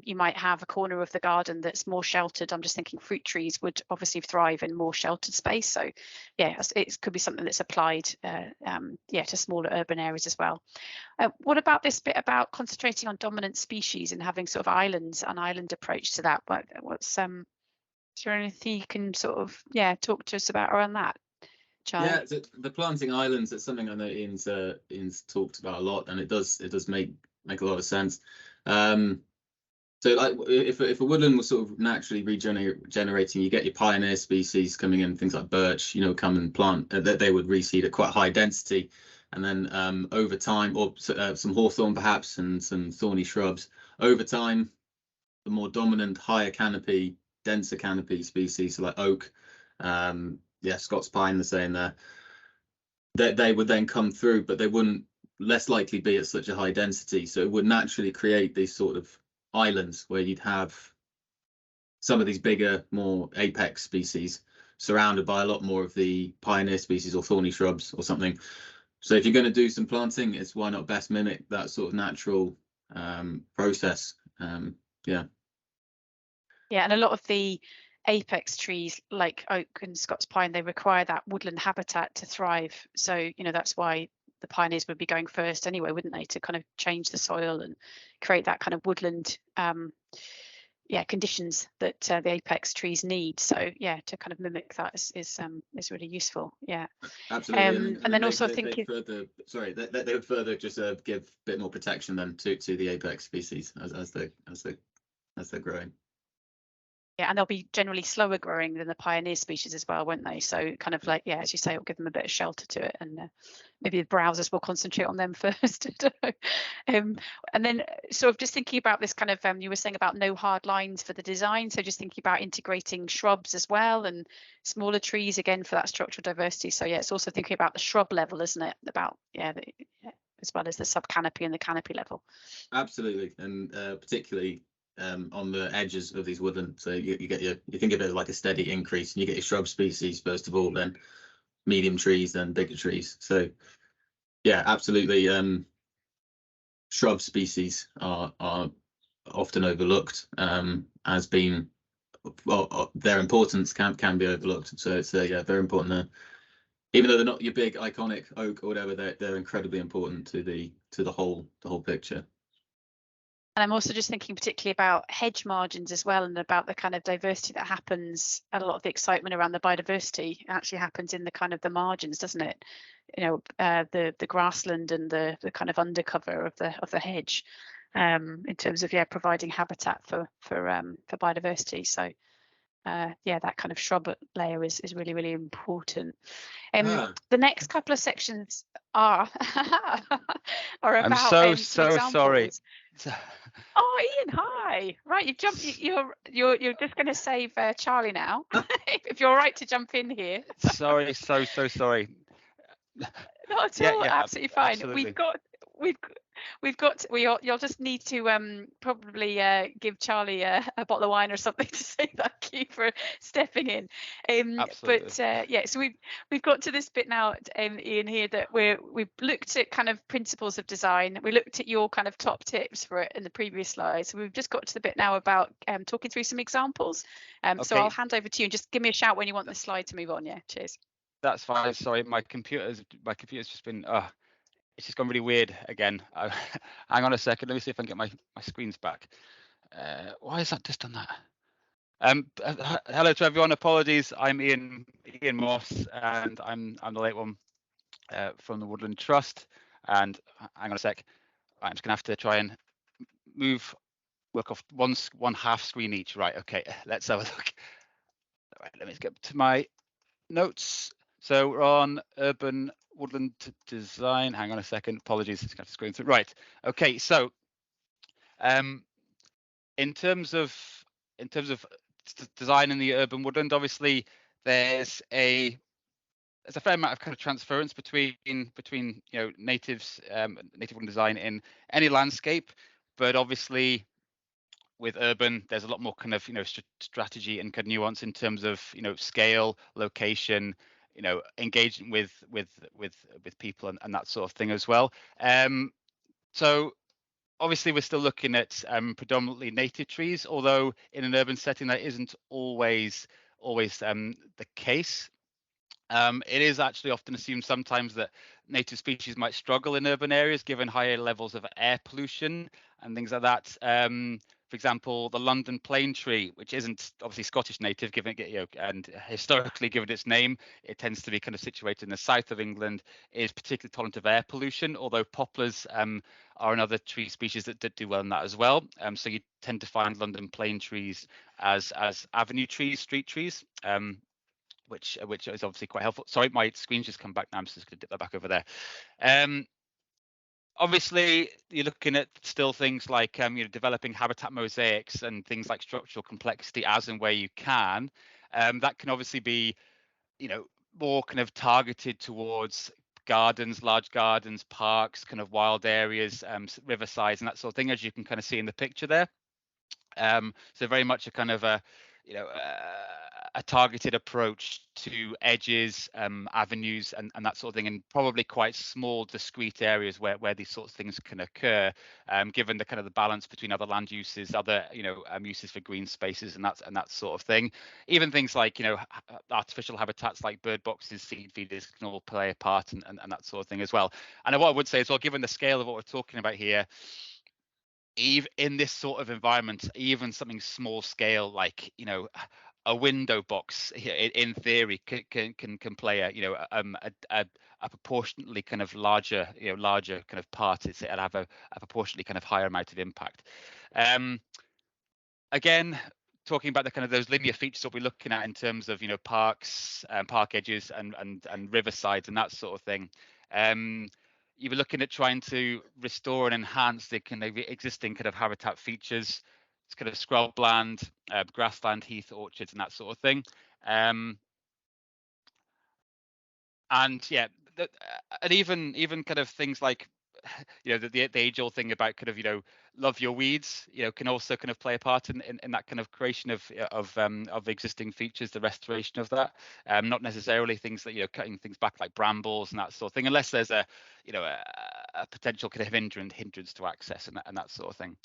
A: you might have a corner of the garden that's more sheltered. I'm just thinking fruit trees would obviously thrive in more sheltered space. So yeah, it could be something that's applied to smaller urban areas as well. What about this bit about concentrating on dominant species and having sort of an island approach to that? What's is there anything you can sort of talk to us about around that, Charlie?
B: Yeah, the planting islands, it's something I know Ian's talked about a lot, and it does make a lot of sense. So like if a woodland was sort of naturally regenerating, you get your pioneer species coming in, things like birch, come and plant that they would reseed at quite high density, and then over time, or some hawthorn perhaps, and some thorny shrubs. Over time, the more dominant, higher canopy, denser canopy species, so like oak, Scots pine, the same there, they would then come through, but they wouldn't less likely be at such a high density, so it would naturally create these sort of islands where you'd have some of these bigger, more apex species surrounded by a lot more of the pioneer species or thorny shrubs or something. So if you're going to do some planting, it's why not best mimic that sort of natural process. Yeah.
A: Yeah, and a lot of the apex trees like oak and Scots pine, they require that woodland habitat to thrive. So, you know, that's why the pioneers would be going first anyway, wouldn't they, to kind of change the soil and create that kind of woodland conditions that the apex trees need. So yeah, to kind of mimic that is really useful. Yeah.
B: Absolutely.
A: And then also
B: they
A: thinking,
B: further, sorry, they would further just give a bit more protection then to the apex species as they're growing.
A: yeah, and they'll be generally slower growing than the pioneer species as well, won't they? So kind of like, yeah, as you say, it'll give them a bit of shelter to it, and maybe the browsers will concentrate on them first. And then sort of just thinking about this kind of, you were saying about no hard lines for the design. So just thinking about integrating shrubs as well and smaller trees again for that structural diversity. So yeah, it's also thinking about the shrub level, isn't it? About as well as the sub canopy and the canopy level.
B: Absolutely, and particularly on the edges of these woodland. So you think of it as like a steady increase, and you get your shrub species first of all, then medium trees, then bigger trees. So yeah, absolutely. Shrub species are often overlooked as being, well, their importance can be overlooked. So it's very important. Even though they're not your big iconic oak or whatever, they're incredibly important to the whole picture.
A: And I'm also just thinking particularly about hedge margins as well, and about the kind of diversity that happens. And a lot of the excitement around the biodiversity actually happens in the kind of the margins, doesn't it? You know, the grassland and the kind of undercover of the hedge, in terms of providing habitat for biodiversity. So yeah, that kind of shrub layer is really, really important. The next couple of sections are are
C: I'm
A: about
C: so
A: some
C: sorry.
A: examples. Oh, Ian, hi. Right, you've jumped. You're just going to save Charlie now. If you're all right to jump in here.
C: Sorry, so sorry.
A: Not at all.
C: Yeah,
A: Absolutely fine.
C: absolutely.
A: You'll just need to probably give Charlie a bottle of wine or something to say thank you for stepping in.
C: Absolutely.
A: But yeah, so we've got to this bit now, Ian, here that we've looked at kind of principles of design. We looked at your kind of top tips for it in the previous slide. So we've just got to the bit now about talking through some examples. So I'll hand over to you and just give me a shout when you want the slide to move on. Yeah, cheers.
C: That's fine. Sorry, my computer's just been it's just gone really weird again. Hang on a second. Let me see if I can get my screens back. Why has that just done that? Hello to everyone. Apologies. I'm Ian Moss, and I'm the late one from the Woodland Trust. And hang on a sec. I'm just gonna have to try and work off one half screen each. Right. Okay. Let's have a look. All right. Let me get to my notes. So we're on urban woodland design. Hang on a second. Apologies, it's got to screen through. Right. Okay. So, in terms of design in the urban woodland, obviously there's a fair amount of kind of transference between natives, native woodland design in any landscape, but obviously with urban, there's a lot more kind of strategy and kind of nuance in terms of scale, location, engaging with people and that sort of thing as well. So obviously we're still looking at predominantly native trees, although in an urban setting that isn't always the case. It is actually often assumed sometimes that native species might struggle in urban areas given higher levels of air pollution and things like that. For example, the London plane tree, which isn't obviously Scottish native, given and historically given its name, it tends to be kind of situated in the south of England, is particularly tolerant of air pollution. Although poplars are another tree species that do well in that as well. So you tend to find London plane trees as avenue trees, street trees. Which is obviously quite helpful. Sorry, my screen's just come back now. I'm just going to dip that back over there. Obviously, you're looking at still things like developing habitat mosaics and things like structural complexity as and where you can. That can obviously be, more kind of targeted towards gardens, large gardens, parks, kind of wild areas, riversides, and that sort of thing, as you can kind of see in the picture there. So very much a kind of a, a targeted approach to edges, avenues, and that sort of thing, and probably quite small, discrete areas where these sorts of things can occur, given the kind of the balance between other land uses, other uses for green spaces, and that sort of thing. Even things like artificial habitats like bird boxes, seed feeders can all play a part, and that sort of thing as well. And what I would say as well, given the scale of what we're talking about here, even in this sort of environment, even something small scale like a window box in theory can play a proportionately kind of larger kind of part. It'll have a proportionately kind of higher amount of impact. Again, talking about the kind of those linear features that we're looking at in terms of parks, park edges, and riversides and that sort of thing. You were looking at trying to restore and enhance the kind of existing kind of habitat features. It's kind of scrubland, grassland, heath, orchards, and that sort of thing. And yeah, and even kind of things like the age-old thing about kind of love your weeds can also kind of play a part in that kind of creation of existing features, the restoration of that. Not necessarily things that cutting things back like brambles and that sort of thing, unless there's a potential kind of hindrance to access and that sort of thing.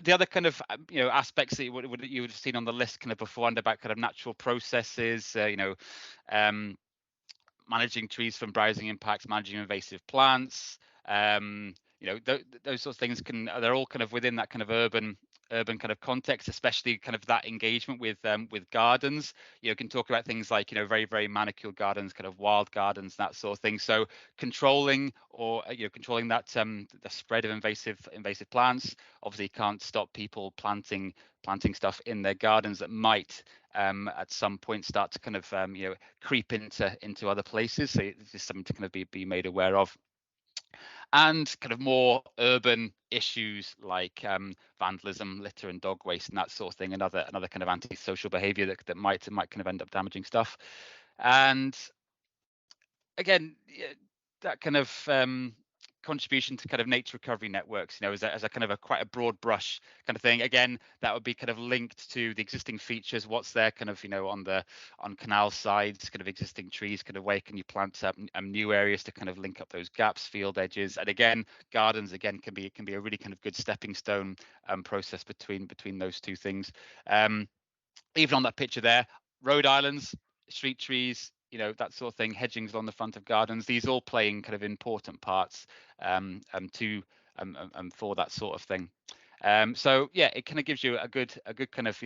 C: The other kind of aspects that you would have seen on the list kind of beforehand about kind of natural processes, managing trees from browsing impacts, managing invasive plants, those sorts of things they're all kind of within that kind of urban kind of context, especially kind of that engagement with gardens. Can talk about things like very, very manicured gardens, kind of wild gardens, that sort of thing. So controlling controlling that the spread of invasive plants. Obviously can't stop people planting stuff in their gardens that might at some point start to kind of creep into other places. So it's just something to kind of be made aware of. And kind of more urban issues like vandalism, litter, and dog waste, and that sort of thing. Another kind of antisocial behaviour that might kind of end up damaging stuff. And again, that kind of contribution to kind of nature recovery networks, as a kind of quite a broad brush kind of thing. Again, that would be kind of linked to the existing features, what's there kind of on canal sides, kind of existing trees, kind of where can you plant new areas to kind of link up those gaps, field edges. And again, gardens can be a really kind of good stepping stone process between those two things. Even on that picture there, road islands, street trees, that sort of thing, hedgings along the front of gardens, these all playing kind of important parts for that sort of thing. So yeah, it kind of gives you a good kind of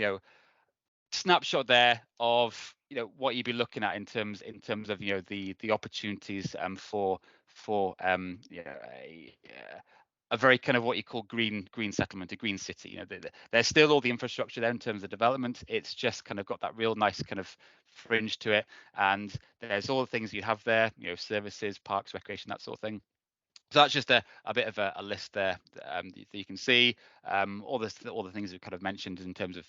C: snapshot there of what you'd be looking at in terms of the opportunities for a very kind of what you call green settlement, a green city. There's still all the infrastructure there in terms of development. It's just kind of got that real nice kind of fringe to it, and there's all the things you have there, services, parks, recreation, that sort of thing. So that's just a bit of a list there that you can see. All the things we've kind of mentioned in terms of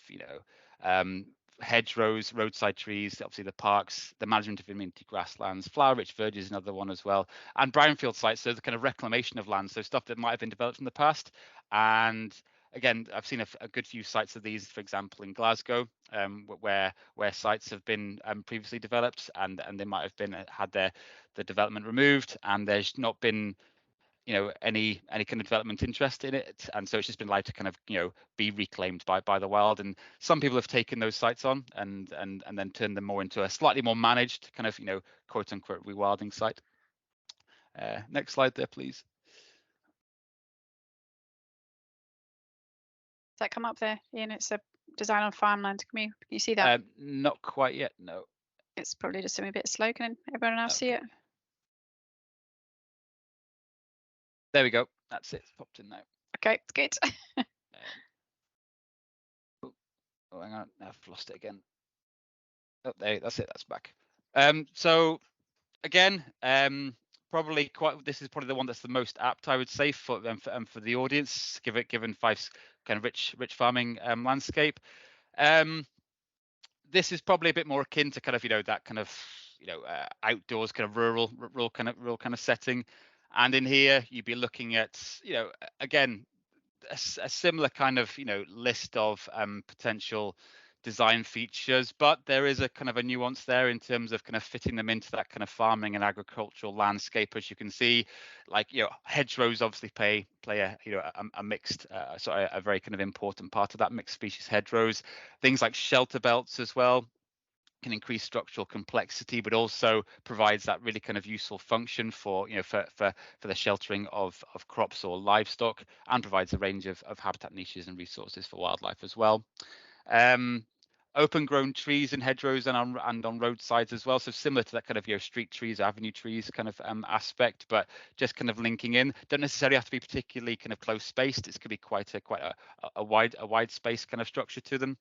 C: hedgerows, roadside trees, obviously the parks, the management of amenity grasslands, flower-rich verges is another one as well, and brownfield sites, so the kind of reclamation of land, so stuff that might have been developed in the past. And again, I've seen a good few sites of these, for example, in Glasgow, where sites have been previously developed, and they might have had the development removed, and there's not been any kind of development interest in it, and so it's just been allowed to kind of be reclaimed by the wild. And some people have taken those sites on and then turned them more into a slightly more managed kind of quote unquote rewilding site. Next slide there, please.
A: Does that come up there, Ian? It's a design on farmland. Can you see that?
C: Not quite yet, no.
A: It's probably just a bit slow. Can everyone else see it?
C: There we go. That's it. It's popped in now.
A: Okay, good.
C: Oh, hang on. I've lost it again. Oh, there. That's it. That's back. So again, this is probably the one that's the most apt, I would say, for the audience, given Fife's kind of rich farming landscape. This is probably a bit more akin to kind of that kind of outdoors kind of rural kind of setting. And in here, you'd be looking at again, a similar kind of list of potential design features, but there is a kind of a nuance there in terms of kind of fitting them into that kind of farming and agricultural landscape. As you can see, like hedgerows obviously play a mixed a very kind of important part of that, mixed species hedgerows. Things like shelter belts as well can increase structural complexity, but also provides that really kind of useful function for for the sheltering of crops or livestock, and provides a range of habitat niches and resources for wildlife as well. Open grown trees and hedgerows and on roadsides as well, so similar to that kind of street trees, avenue trees kind of aspect, but just kind of linking in. Don't necessarily have to be particularly kind of close spaced. It could be quite a wide space kind of structure to them.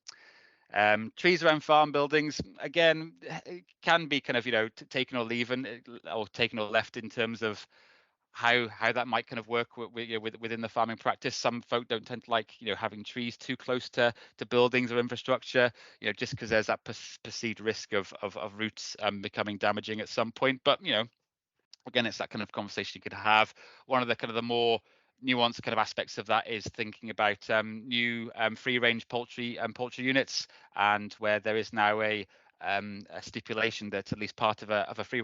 C: Trees around farm buildings, again, can be kind of taken or leaving, or taken or left in terms of how that might kind of work within the farming practice. Some folk don't tend to like having trees too close to buildings or infrastructure, just because there's that perceived risk of roots becoming damaging at some point. But again, it's that kind of conversation you could have. One of the kind of the more nuanced kind of aspects of that is thinking about new free range poultry units, and where there is now a stipulation that at least part of a free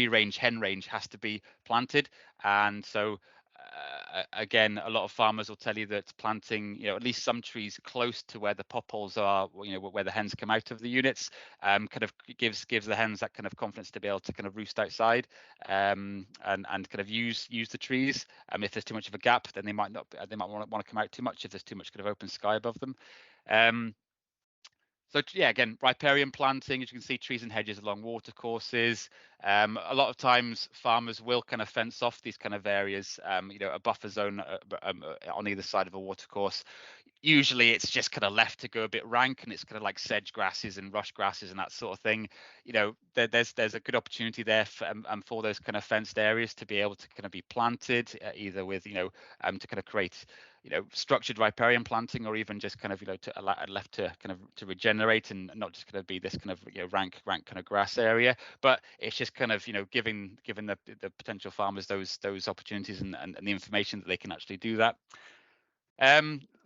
C: range hen range has to be planted. And so again, a lot of farmers will tell you that planting at least some trees close to where the pop holes are, where the hens come out of the units, kind of gives the hens that kind of confidence to be able to kind of roost outside, and kind of use the trees. If there's too much of a gap, then they might want to come out too much if there's too much kind of open sky above them. So yeah, again, riparian planting, as you can see, trees and hedges along water courses. A lot of times farmers will kind of fence off these kind of areas, a buffer zone on either side of a water course. Usually it's just kind of left to go a bit rank, and it's kind of like sedge grasses and rush grasses and that sort of thing. There's a good opportunity there for those kind of fenced areas to be able to kind of be planted, either with to kind of create structured riparian planting, or even just kind of left to kind of to regenerate, and not just kind of be this kind of rank kind of grass area. But it's just kind of giving the potential farmers those opportunities and the information that they can actually do that.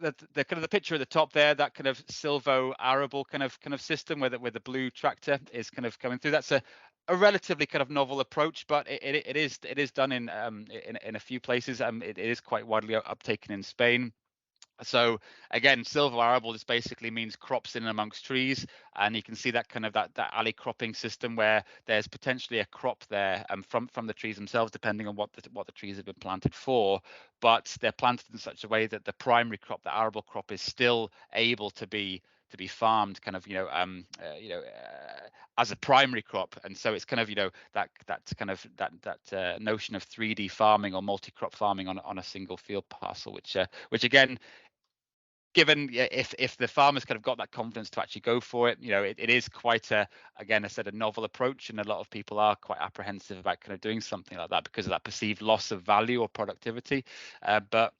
C: The kind of the picture at the top there, that kind of silvo-arable kind of system where the blue tractor is kind of coming through. That's a relatively kind of novel approach, but it is done in a few places. It is quite widely uptaken in Spain. So again, silvo-arable just basically means crops in amongst trees, and you can see that kind of that alley cropping system where there's potentially a crop there from the trees themselves, depending on what the trees have been planted for, but they're planted in such a way that the primary crop, the arable crop, is still able to be farmed kind of as a primary crop. And so it's kind of that notion of 3D farming or multi-crop farming on a single field parcel, which again, given if the farmers kind of got that confidence to actually go for it, it is quite a novel approach, and a lot of people are quite apprehensive about kind of doing something like that because of that perceived loss of value or productivity. But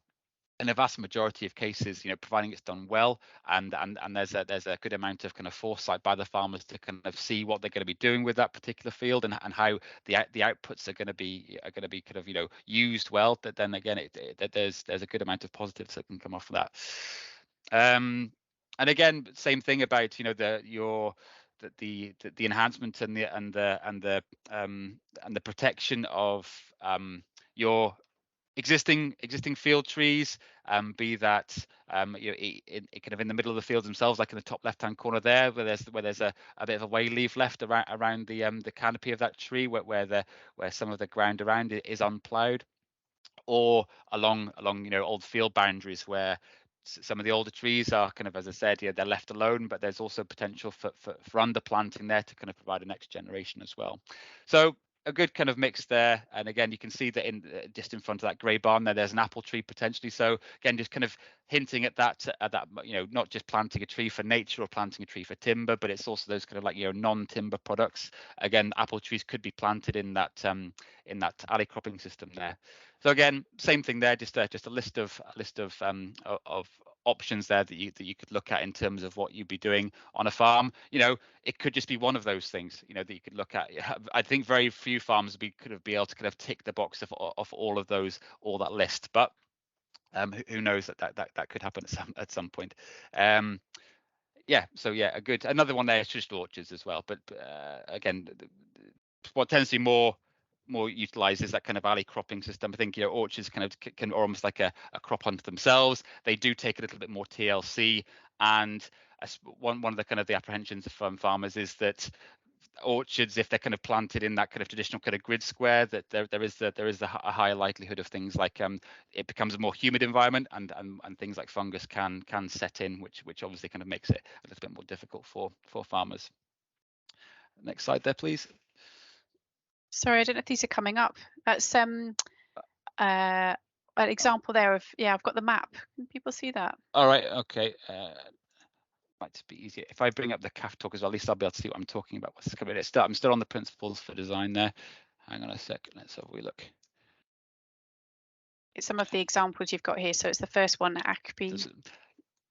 C: in a vast majority of cases, providing it's done well, and there's a good amount of kind of foresight by the farmers to kind of see what they're going to be doing with that particular field, and how the outputs are going to be kind of used well. That then again, there's a good amount of positives that can come off of that. And again, same thing about the enhancement and the protection of your existing field trees, be that kind of in the middle of the fields themselves, like in the top left hand corner there, where there's a bit of a way leaf left around the canopy of that tree, where some of the ground around it is unplowed, or along old field boundaries where some of the older trees are kind of, as I said, they're left alone, but there's also potential for underplanting there to kind of provide a next generation as well. So a good kind of mix there. And again, you can see that just in front of that grey barn there's an apple tree potentially. So again, just kind of hinting at that not just planting a tree for nature or planting a tree for timber, but it's also those kind of like non-timber products. Again, apple trees could be planted in that alley cropping system there. So again, same thing there, just a list of options there that you could look at in terms of what you'd be doing on a farm. It could just be one of those things, that you could look at. I think very few farms could be able to kind of tick the box of all of those, all that list. But Who knows, that could happen at some point. Yeah, so yeah, another one there is just orchards as well. But again, what tends to be more utilized is that kind of alley cropping system. I think, orchards kind of can almost like a crop unto themselves. They do take a little bit more TLC, and one of the kind of the apprehensions from farmers is that orchards, if they're kind of planted in that kind of traditional kind of grid square, that there is a higher likelihood of things like it becomes a more humid environment, and things like fungus can set in, which obviously kind of makes it a little bit more difficult for farmers. Next slide there, please.
A: Sorry, I don't know if these are coming up. That's an example there of, I've got the map. Can people see that?
C: All right, okay. Might be easier if I bring up the CAF talk as well. At least I'll be able to see what I'm talking about. What's coming? I'm still on the principles for design there. Hang on a second. Let's have a look.
A: It's some of the examples you've got here. So it's the first one, ACPE.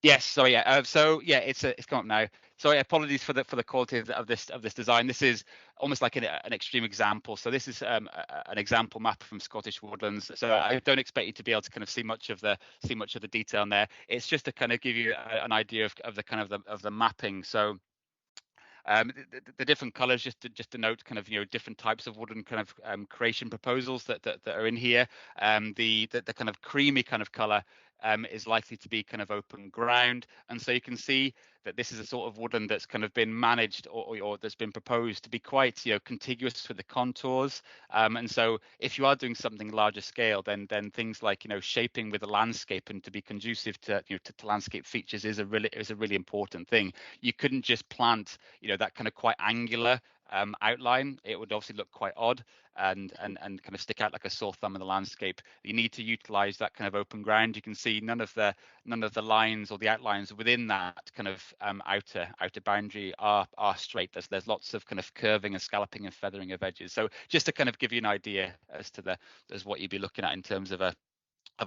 C: Yes, sorry, yeah. So yeah, it's come up now. Sorry, apologies for the quality of this design. This is almost like an extreme example. So this is an example map from Scottish Woodlands. So I don't expect you to be able to kind of see much of the detail in there. It's just to kind of give you an idea of the kind of the mapping. So the different colors, just to note kind of different types of woodland kind of creation proposals that are in here. The kind of creamy kind of color is likely to be kind of open ground, and so you can see that this is a sort of woodland that's kind of been managed or that's been proposed to be quite contiguous with the contours. And so if you are doing something larger scale, then things like shaping with the landscape and to be conducive to to landscape features is a really important thing. You couldn't just plant that kind of quite angular outline. It would obviously look quite odd and kind of stick out like a sore thumb in the landscape. You need to utilize that kind of open ground. You can see none of the lines or the outlines within that kind of outer boundary are straight. There's lots of kind of curving and scalloping and feathering of edges. So just to kind of give you an idea as to what you'd be looking at in terms of a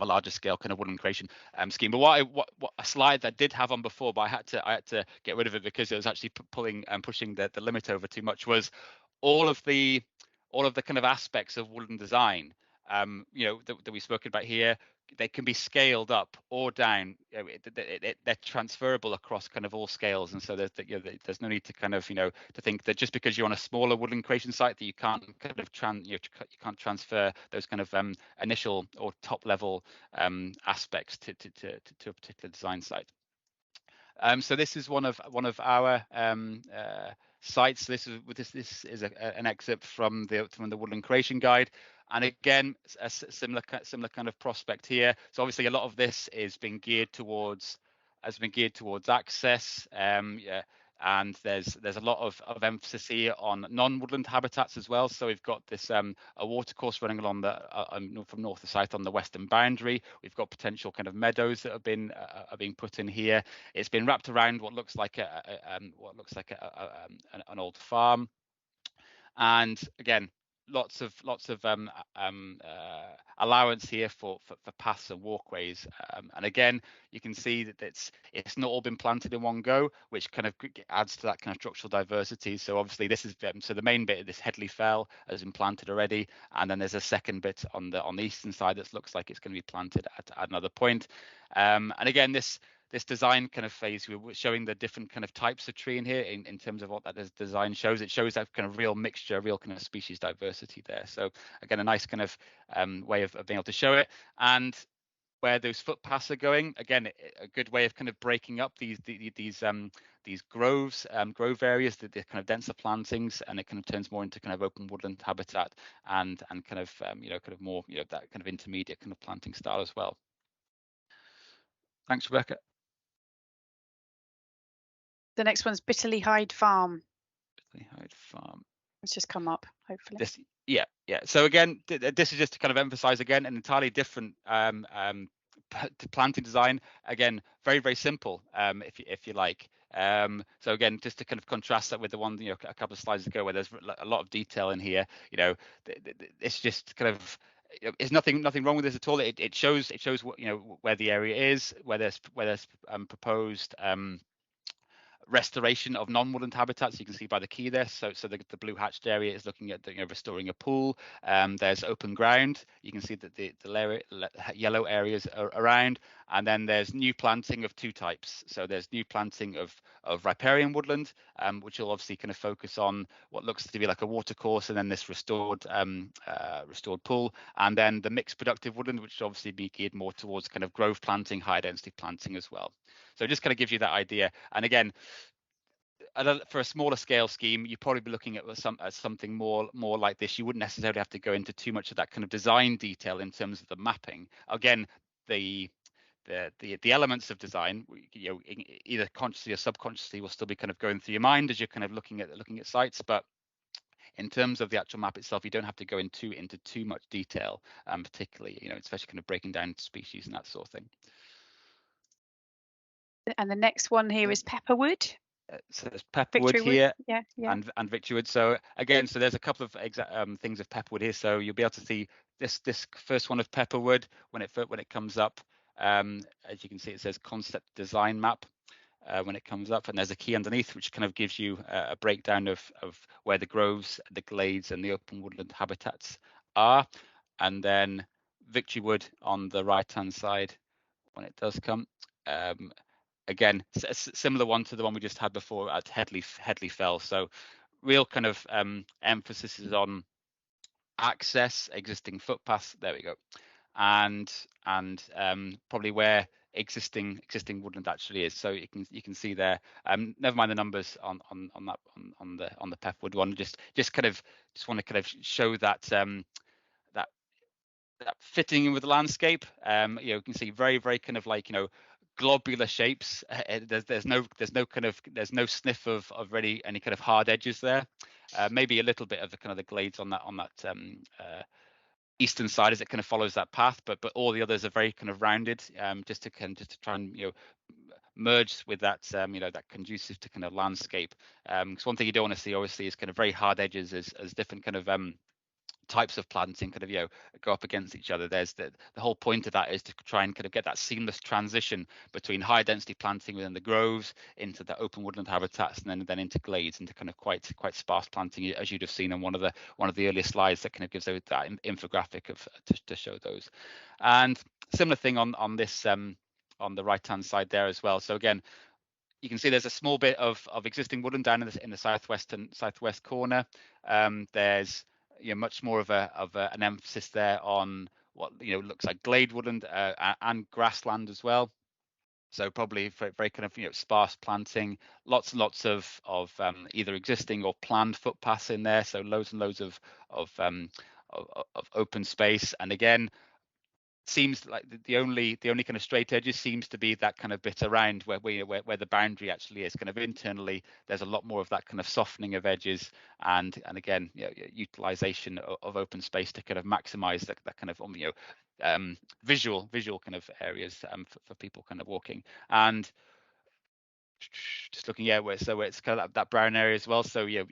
C: larger scale kind of woodland creation scheme. But what a slide that I did have on before, but I had to get rid of it because it was actually pulling and pushing the limit over too much, was all of the kind of aspects of woodland design that we've spoken about here. They can be scaled up or down. They're transferable across kind of all scales, and so there's no need to kind of to think that just because you're on a smaller woodland creation site that you can't kind of you can't transfer those kind of initial or top level aspects to a particular design site. So this is one of our sites. This is an excerpt from the Woodland Creation Guide, and again a similar kind of prospect here. So obviously a lot of this has been geared towards access. And there's a lot of emphasis here on non-woodland habitats as well. So we've got this a watercourse running along from north to south on the western boundary. We've got potential kind of meadows that are being put in here. It's been wrapped around what looks like an old farm, and again lots of allowance here for paths and walkways, and again you can see that it's not all been planted in one go, which kind of adds to that kind of structural diversity. So obviously this is so the main bit of this Headley Fell has been planted already, and then there's a second bit on the eastern side that looks like it's going to be planted at another point. And again this design kind of phase, we're showing the different kind of types of tree in here in terms of what that design shows. It shows that kind of real mixture, real kind of species diversity there. So again, a nice kind of way of being able to show it. And where those footpaths are going, again, a good way of kind of breaking up these groves, grove areas, the kind of denser plantings, and it kind of turns more into kind of open woodland habitat and kind of kind of more that kind of intermediate kind of planting style as well. Thanks, Rebecca.
A: The next one's Bitterly Hyde Farm.
C: Bitterly Hyde Farm.
A: It's just come up, hopefully.
C: Yeah. So again, this is just to kind of emphasize again an entirely different planting design. Again, very, very simple, if you like. So again, just to kind of contrast that with the one a couple of slides ago where there's a lot of detail in here. It's just kind of there's nothing wrong with this at all. It shows what where the area is, where there's proposed restoration of non-woodland habitats. You can see by the key there. So the blue hatched area is looking at restoring a pool. There's open ground. You can see that the yellow areas are around, and then there's new planting of two types. So there's new planting of riparian woodland, which will obviously kind of focus on what looks to be like a watercourse, and then this restored pool, and then the mixed productive woodland, which will obviously be geared more towards kind of grove planting, high density planting as well. So it just kind of gives you that idea. And again, for a smaller scale scheme, you'd probably be looking at something more like this. You wouldn't necessarily have to go into too much of that kind of design detail in terms of the mapping. Again, the elements of design, either consciously or subconsciously, will still be kind of going through your mind as you're kind of looking at sites. But in terms of the actual map itself, you don't have to go into too much detail, particularly, especially kind of breaking down species and that sort of thing.
A: And the next one here is Pepperwood.
C: So there's Pepperwood
A: Victory
C: here,
A: yeah.
C: and Victorywood. So again, so there's a couple of things of Pepperwood here. So you'll be able to see this first one of Pepperwood when it comes up. As you can see, it says concept design map when it comes up, and there's a key underneath which kind of gives you a breakdown of where the groves, the glades, and the open woodland habitats are. And then Victorywood on the right hand side when it does come. Again, a similar one to the one we just had before at Headley Fell. So real kind of emphasis is on access, existing footpaths. There we go, and probably where existing woodland actually is. So you can see there. Never mind the numbers on the Pepperwood one. Just want to kind of show that that fitting in with the landscape. You can see very kind of like globular shapes. There's no sniff of really any kind of hard edges there. Maybe a little bit of the kind of the glades on that eastern side as it kind of follows that path, but all the others are very kind of rounded, just to try and merge with that that conducive to kind of landscape. Because one thing you don't want to see obviously is kind of very hard edges as different kind of types of planting kind of go up against each other. There's the whole point of that is to try and kind of get that seamless transition between high density planting within the groves into the open woodland habitats, and then into glades, into kind of quite sparse planting, as you'd have seen on one of the earlier slides that kind of gives out that infographic of to show those. And similar thing on this on the right hand side there as well. So again, you can see there's a small bit of existing woodland down in the southwest corner. There's much more of an emphasis there on what looks like glade woodland and grassland as well. So probably very kind of sparse planting, lots and lots of either existing or planned footpaths in there. So loads and loads of open space. And again, seems like the only kind of straight edges seems to be that kind of bit around where the boundary actually is. Kind of internally, there's a lot more of that kind of softening of edges, and again, utilization of open space to kind of maximize that kind of visual kind of areas for people kind of walking. And just looking where it's kind of that brown area as well. So you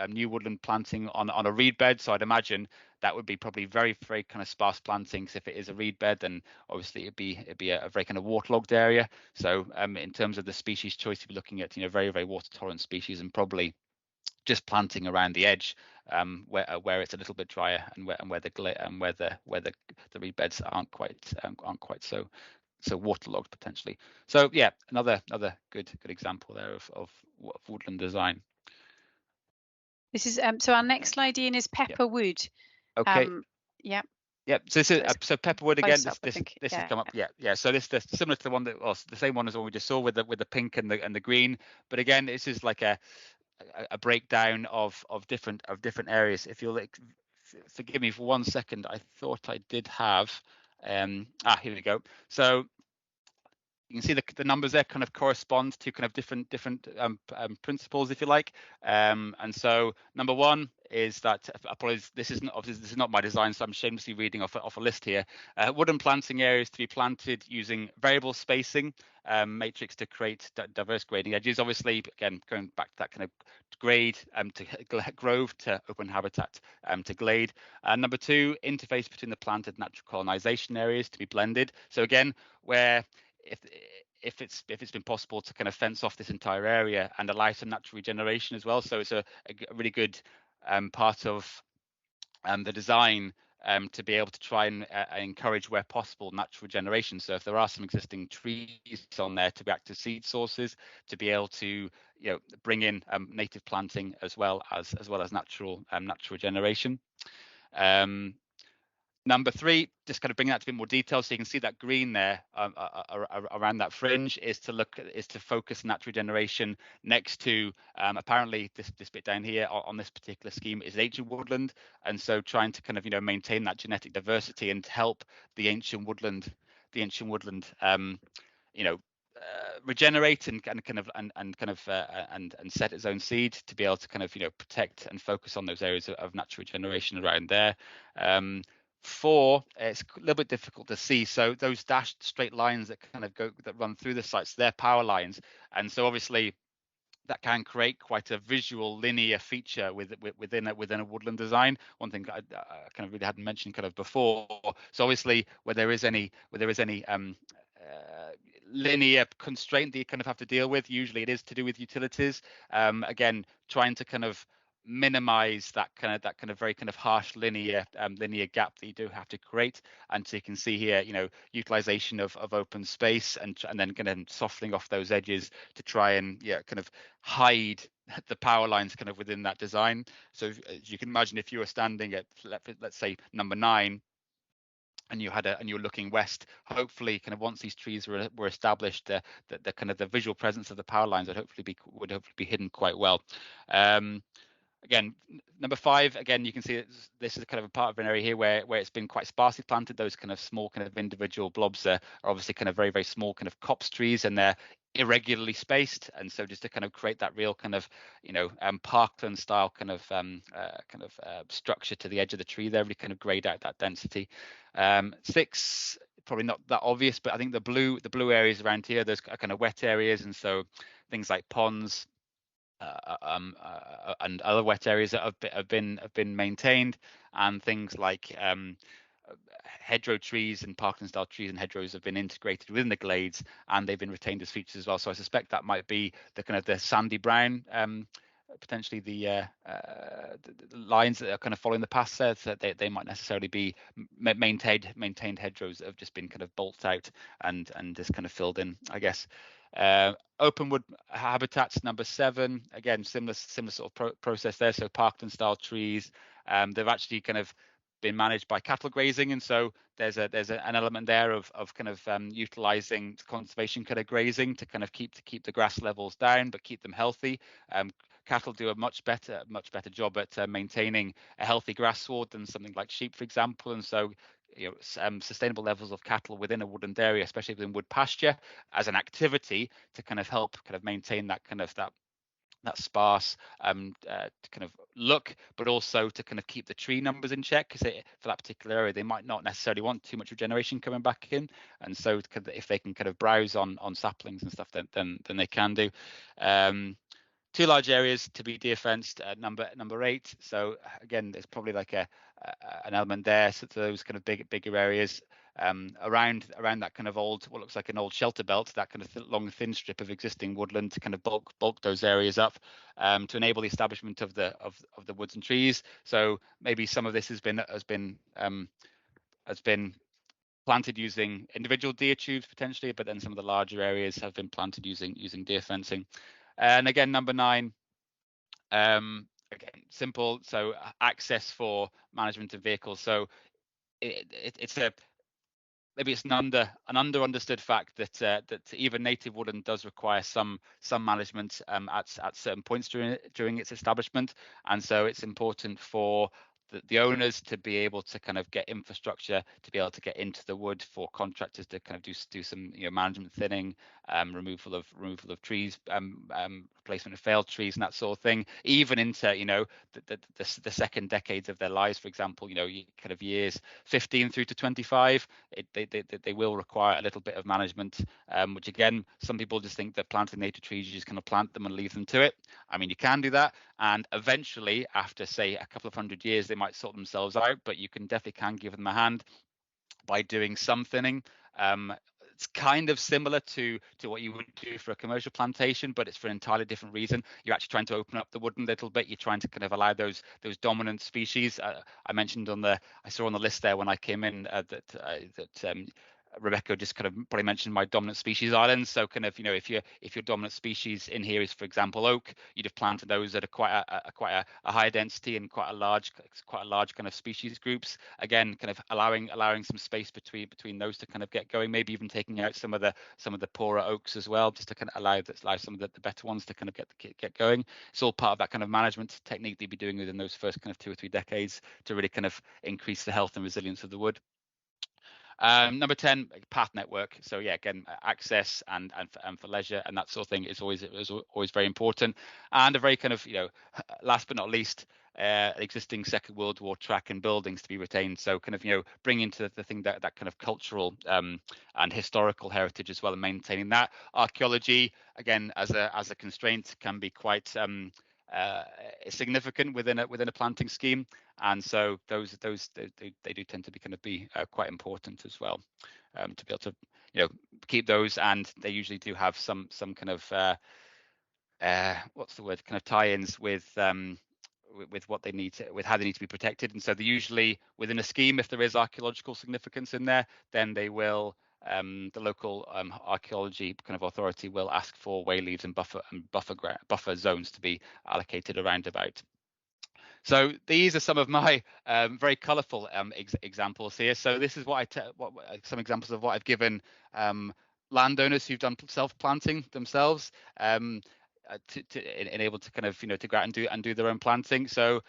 C: new woodland planting on a reed bed. So I'd imagine that would be probably very kind of sparse plantings. If it is a reed bed, then obviously it'd be a very kind of waterlogged area. So in terms of the species choice, you'd be looking at very water tolerant species, and probably just planting around the edge where it's a little bit drier, and where the reed beds aren't quite so waterlogged potentially. So yeah, another good example there of woodland design.
A: This is so our next slide, Ian, is Pepperwood.
C: Okay.
A: Yeah.
C: So this is so Pepperwood again. This has come up. Yeah. So this similar to the one the same one as the one we just saw with the pink and the green. But again, this is like a breakdown of different areas. If you'll forgive me for 1 second, I thought I did have here we go. So you can see the numbers there kind of correspond to kind of different principles, if you like. And so number one is that, apologies, this is not my design, so I'm shamelessly reading off a list here. Woodland planting areas to be planted using variable spacing matrix to create diverse grading edges. Obviously, again, going back to that kind of grade to grove to open habitat to glade. Number two, interface between the planted natural colonization areas to be blended. So again, where if it's been possible to kind of fence off this entire area and allow some natural regeneration as well. So it's a really good part of the design to be able to try and encourage, where possible, natural regeneration. So if there are some existing trees on there, to be active seed sources, to be able to bring in native planting as well as natural regeneration. Number 3, just kind of bring that to a bit more detail, so you can see that green there around that fringe is to focus natural regeneration next to apparently this bit down here on this particular scheme is ancient woodland, and so trying to kind of maintain that genetic diversity and help the ancient woodland regenerate and set its own seed to be able to kind of protect and focus on those areas of natural regeneration around there. 4, it's a little bit difficult to see, so those dashed straight lines that run through the sites, they're power lines, and so obviously that can create quite a visual linear feature within a woodland design. One thing I kind of really hadn't mentioned kind of before. So obviously where there is any linear constraint that you kind of have to deal with, usually it is to do with utilities. Again, trying to kind of minimize that kind of very kind of harsh linear gap that you do have to create. And so you can see here, utilization of open space and then kind of softening off those edges to try and kind of hide the power lines kind of within that design. So as you can imagine, if you were standing at let's say number 9 and you were looking west, hopefully kind of once these trees were established, the kind of the visual presence of the power lines would hopefully be hidden quite well. Again, number 5, again, you can see this is kind of a part of an area here where it's been quite sparsely planted. Those kind of small kind of individual blobs are obviously kind of very, very small kind of copse trees, and they're irregularly spaced. And so just to kind of create that real kind of, parkland style kind of structure to the edge of the tree there, really kind of grade out that density. 6, probably not that obvious, but I think the blue areas around here, those are kind of wet areas, and so things like ponds, and other wet areas that have been maintained, and things like hedgerow trees and parkland style trees and hedgerows have been integrated within the glades, and they've been retained as features as well. So I suspect that might be the kind of the sandy brown, potentially the lines that are kind of following the path there, so they might necessarily be maintained hedgerows that have just been kind of bolted out and just kind of filled in, I guess. Open wood habitats, number 7, again similar sort of process there. So parkland style trees, they've actually kind of been managed by cattle grazing, and so there's an element there of kind of utilizing conservation kind of grazing to kind of keep the grass levels down but keep them healthy. Cattle do a much better job at maintaining a healthy grass sward than something like sheep, for example, and so sustainable levels of cattle within a woodland area, especially within wood pasture, as an activity to kind of help kind of maintain that kind of that sparse kind of look, but also to kind of keep the tree numbers in check, because for that particular area they might not necessarily want too much regeneration coming back in, and so if they can kind of browse on saplings and stuff, then they can do. 2 large areas to be deer fenced, number 8. So again, there's probably like an element there. So those kind of bigger areas around that kind of what looks like an old shelter belt, that kind of long thin strip of existing woodland, to kind of bulk those areas up to enable the establishment of the woods and trees. So maybe some of this has been planted using individual deer tubes potentially, but then some of the larger areas have been planted using deer fencing. And again, number 9, again, simple. So access for management of vehicles. So it's maybe it's an understood fact that even native woodland does require some management at certain points during its establishment, and so it's important for the owners to be able to kind of get infrastructure to be able to get into the wood, for contractors to kind of do some management thinning, removal of trees, replacement of failed trees and that sort of thing, even into the second decades of their lives, for example, kind of years 15 through to 25. They will require a little bit of management, which again, some people just think that planting native trees, you just kind of plant them and leave them to it. I mean, you can do that, and eventually after say a couple of 100 years they might sort themselves out, but you can definitely give them a hand by doing some thinning. it's kind of similar to what you would do for a commercial plantation, but it's for an entirely different reason. You're actually trying to open up the woodland a little bit. You're trying to kind of allow those dominant species. I mentioned I saw on the list there when I came in that Rebecca just kind of probably mentioned my dominant species islands. So kind of, if your dominant species in here is, for example, oak, you'd have planted those that are quite a high density and quite a large kind of species groups. Again, kind of allowing some space between those to kind of get going. Maybe even taking out some of the poorer oaks as well, just to kind of allow some of the better ones to kind of get going. It's all part of that kind of management technique that you'd be doing within those first kind of 2 or 3 decades to really kind of increase the health and resilience of the wood. Number 10, path network. So yeah, again, access and for leisure and that sort of thing is always very important. And a very kind of, last but not least, existing Second World War track and buildings to be retained. So kind of, bring into the thing that kind of cultural and historical heritage as well, and maintaining that. Archaeology, again, as a constraint, can be quite significant within a planting scheme, and so those they do tend to be quite important as well, to be able to keep those, and they usually do have some kind of what's the word, kind of tie-ins with what they need to, with how they need to be protected. And so they usually, within a scheme, if there is archaeological significance in there, then they will the local archaeology kind of authority will ask for wayleaves and buffer zones to be allocated around about. So these are some of my very colourful examples here. So this is what some examples of what I've given landowners who've done self-planting themselves, able to kind of to go out and do their own planting. So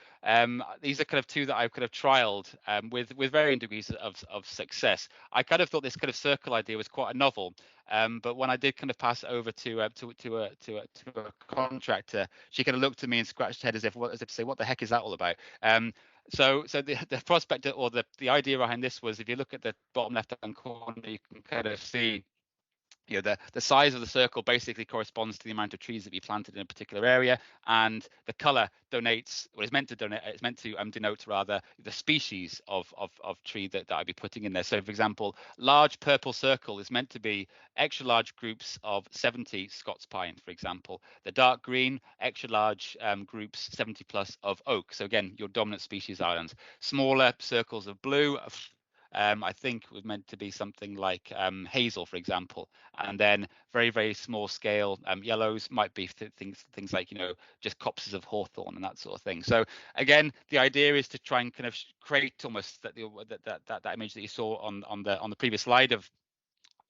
C: these are kind of 2 that I've kind of trialed with varying degrees of success. I kind of thought this kind of circle idea was quite a novel, but when I did kind of pass it over to a contractor, she kind of looked at me and scratched her head as if to say, what the heck is that all about? So the prospect, or the idea behind this was, if you look at the bottom left hand corner, you can kind of see the size of the circle basically corresponds to the amount of trees that we planted in a particular area, and the color donates, or is meant to donate, it's meant to denote rather the species of tree that I'd be putting in there. So for example, large purple circle is meant to be extra large groups of 70 Scots pine, for example. The dark green, extra large groups 70 plus of oak. So again, your dominant species islands. Smaller circles of blue, I think was meant to be something like hazel, for example, and then very, very small scale yellows might be things like just copses of hawthorn and that sort of thing. So again, the idea is to try and kind of create almost that image that you saw on the previous slide of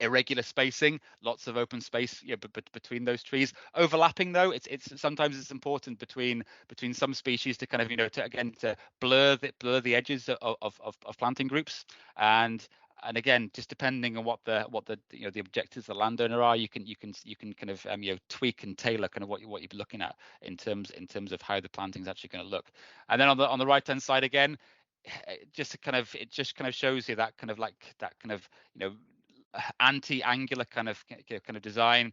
C: irregular spacing, lots of open space between those trees. Overlapping though, it's sometimes it's important between some species to kind of to blur the edges of planting groups, and again, just depending on what the objectives of the landowner are, you can kind of tweak and tailor kind of what you'd be looking at in terms of how the planting is actually going to look. And then on the right hand side again, it just kind of shows you that kind of anti-angular kind of design.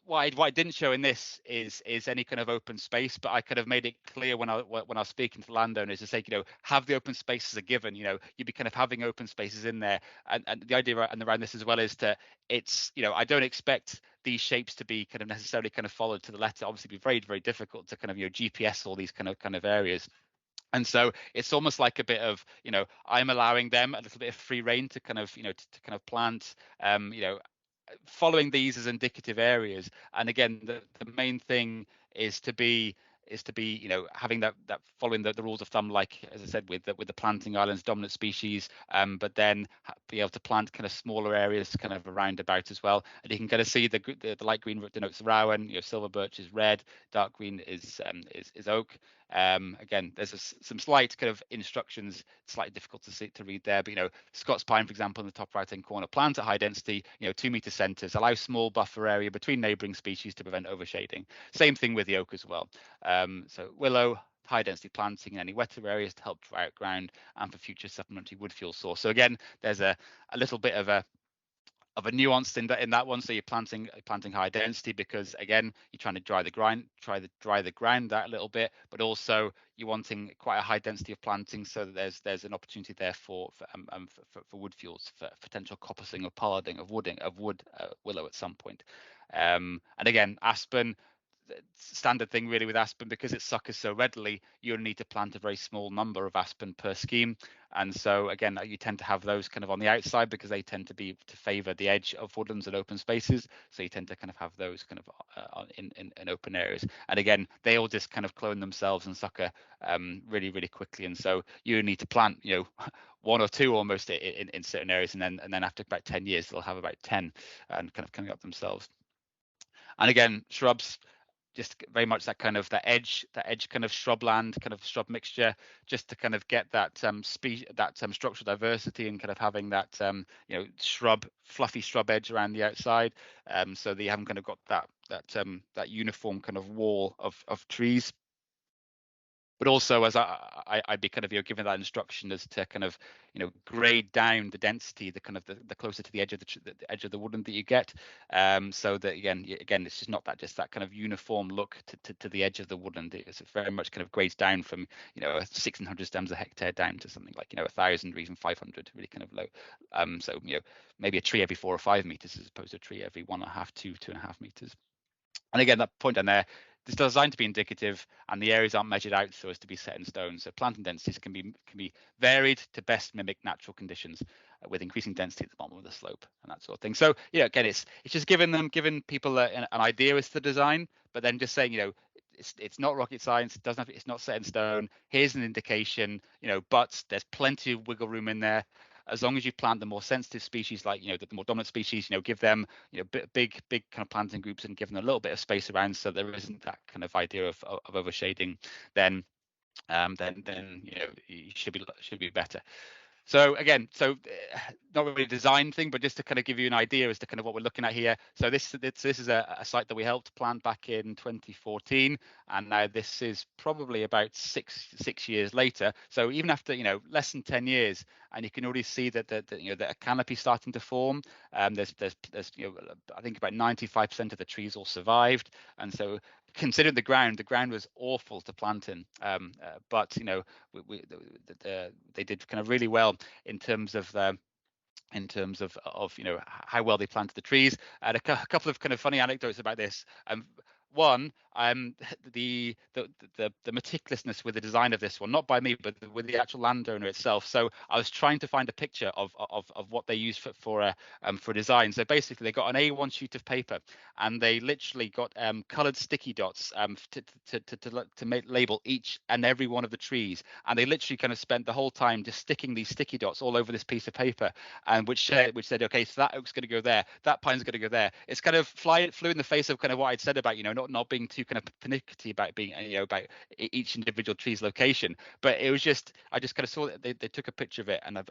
C: What I didn't show in this is any kind of open space, but I could have made it clear when I was speaking to landowners to say, have the open space as a given. You'd be kind of having open spaces in there, and the idea around this as well is I don't expect these shapes to be kind of necessarily kind of followed to the letter. Obviously, it'd be very, very difficult to kind of GPS all these kind of areas. And so it's almost like a bit of, I'm allowing them a little bit of free rein to kind of, to kind of plant, following these as indicative areas. And again, the main thing is to be having that following the rules of thumb, like as I said, with the planting islands, dominant species, but then be able to plant kind of smaller areas kind of around about as well. And you can kind of see the light green denotes rowan, silver birch is red, dark green is oak. Again, there's some slight kind of instructions, slightly difficult to read there, but Scots pine, for example, in the top right hand corner, plant at high density, 2 meter centers, allow small buffer area between neighboring species to prevent overshading. Same thing with the oak as well. So willow, high density planting in any wetter areas to help dry out ground and for future supplementary wood fuel source. So again, there's a little bit of a of a nuance in that one. So you're planting high density because again you're trying to dry the ground out a little bit, but also you're wanting quite a high density of planting so that there's an opportunity there for wood fuels, for potential coppicing or pollarding of willow at some point. And again, aspen, standard thing really with aspen, because it suckers so readily, you'll need to plant a very small number of aspen per scheme. And so again, you tend to have those kind of on the outside because they tend to favor the edge of woodlands and open spaces. So you tend to kind of have those kind of in open areas. And again, they all just kind of clone themselves and sucker really, really quickly. And so you need to plant, one or two almost in certain areas, and then after about 10 years, they'll have about 10 and kind of coming up themselves. And again, shrubs, just very much that edge kind of shrubland, kind of shrub mixture, just to kind of get that structural diversity and kind of having that fluffy shrub edge around the outside, so that you haven't kind of got that uniform kind of wall of trees. But also, as I'd be kind of given that instruction as to kind of grade down the density, the kind of the closer to the edge of the woodland that you get, so that again it's just not that kind of uniform look to the edge of the woodland. It's very much kind of grades down from 1,600 stems a hectare down to something like 1,000 or even 500, really kind of low. So maybe a tree every 4 or 5 meters as opposed to a tree every 1.5, 2.5 meters. And again, that point down there, it's designed to be indicative, and the areas aren't measured out so as to be set in stone. So planting densities can be varied to best mimic natural conditions, with increasing density at the bottom of the slope and that sort of thing. So again, it's just giving people an idea as to the design, but then just saying it's not rocket science. It's not set in stone. Here's an indication, but there's plenty of wiggle room in there. As long as you plant the more sensitive species, like the more dominant species, give them big kind of planting groups and give them a little bit of space around, so there isn't that kind of idea of overshading. Then you should be better. So again, not really a design thing, but just to kind of give you an idea as to kind of what we're looking at here. So this is a site that we helped plant back in 2014, and now this is probably about six years later. So even after less than 10 years, and you can already see that that a canopy starting to form. There's I think about 95% of the trees all survived, and so considering the ground was awful to plant in, but they did kind of really well in terms of how well they planted the trees. And a couple of kind of funny anecdotes about this. One, the meticulousness with the design of this one, not by me, but with the actual landowner itself. So I was trying to find a picture of what they used for design. So basically, they got an A1 sheet of paper, and they literally got coloured sticky dots to label each and every one of the trees. And they literally kind of spent the whole time just sticking these sticky dots all over this piece of paper, and which said, okay, so that oak's going to go there, that pine's going to go there. It's kind of flew in the face of kind of what I'd said about not being too kind of pernickety about being about each individual tree's location. But it was just, I just kind of saw that they took a picture of it, and I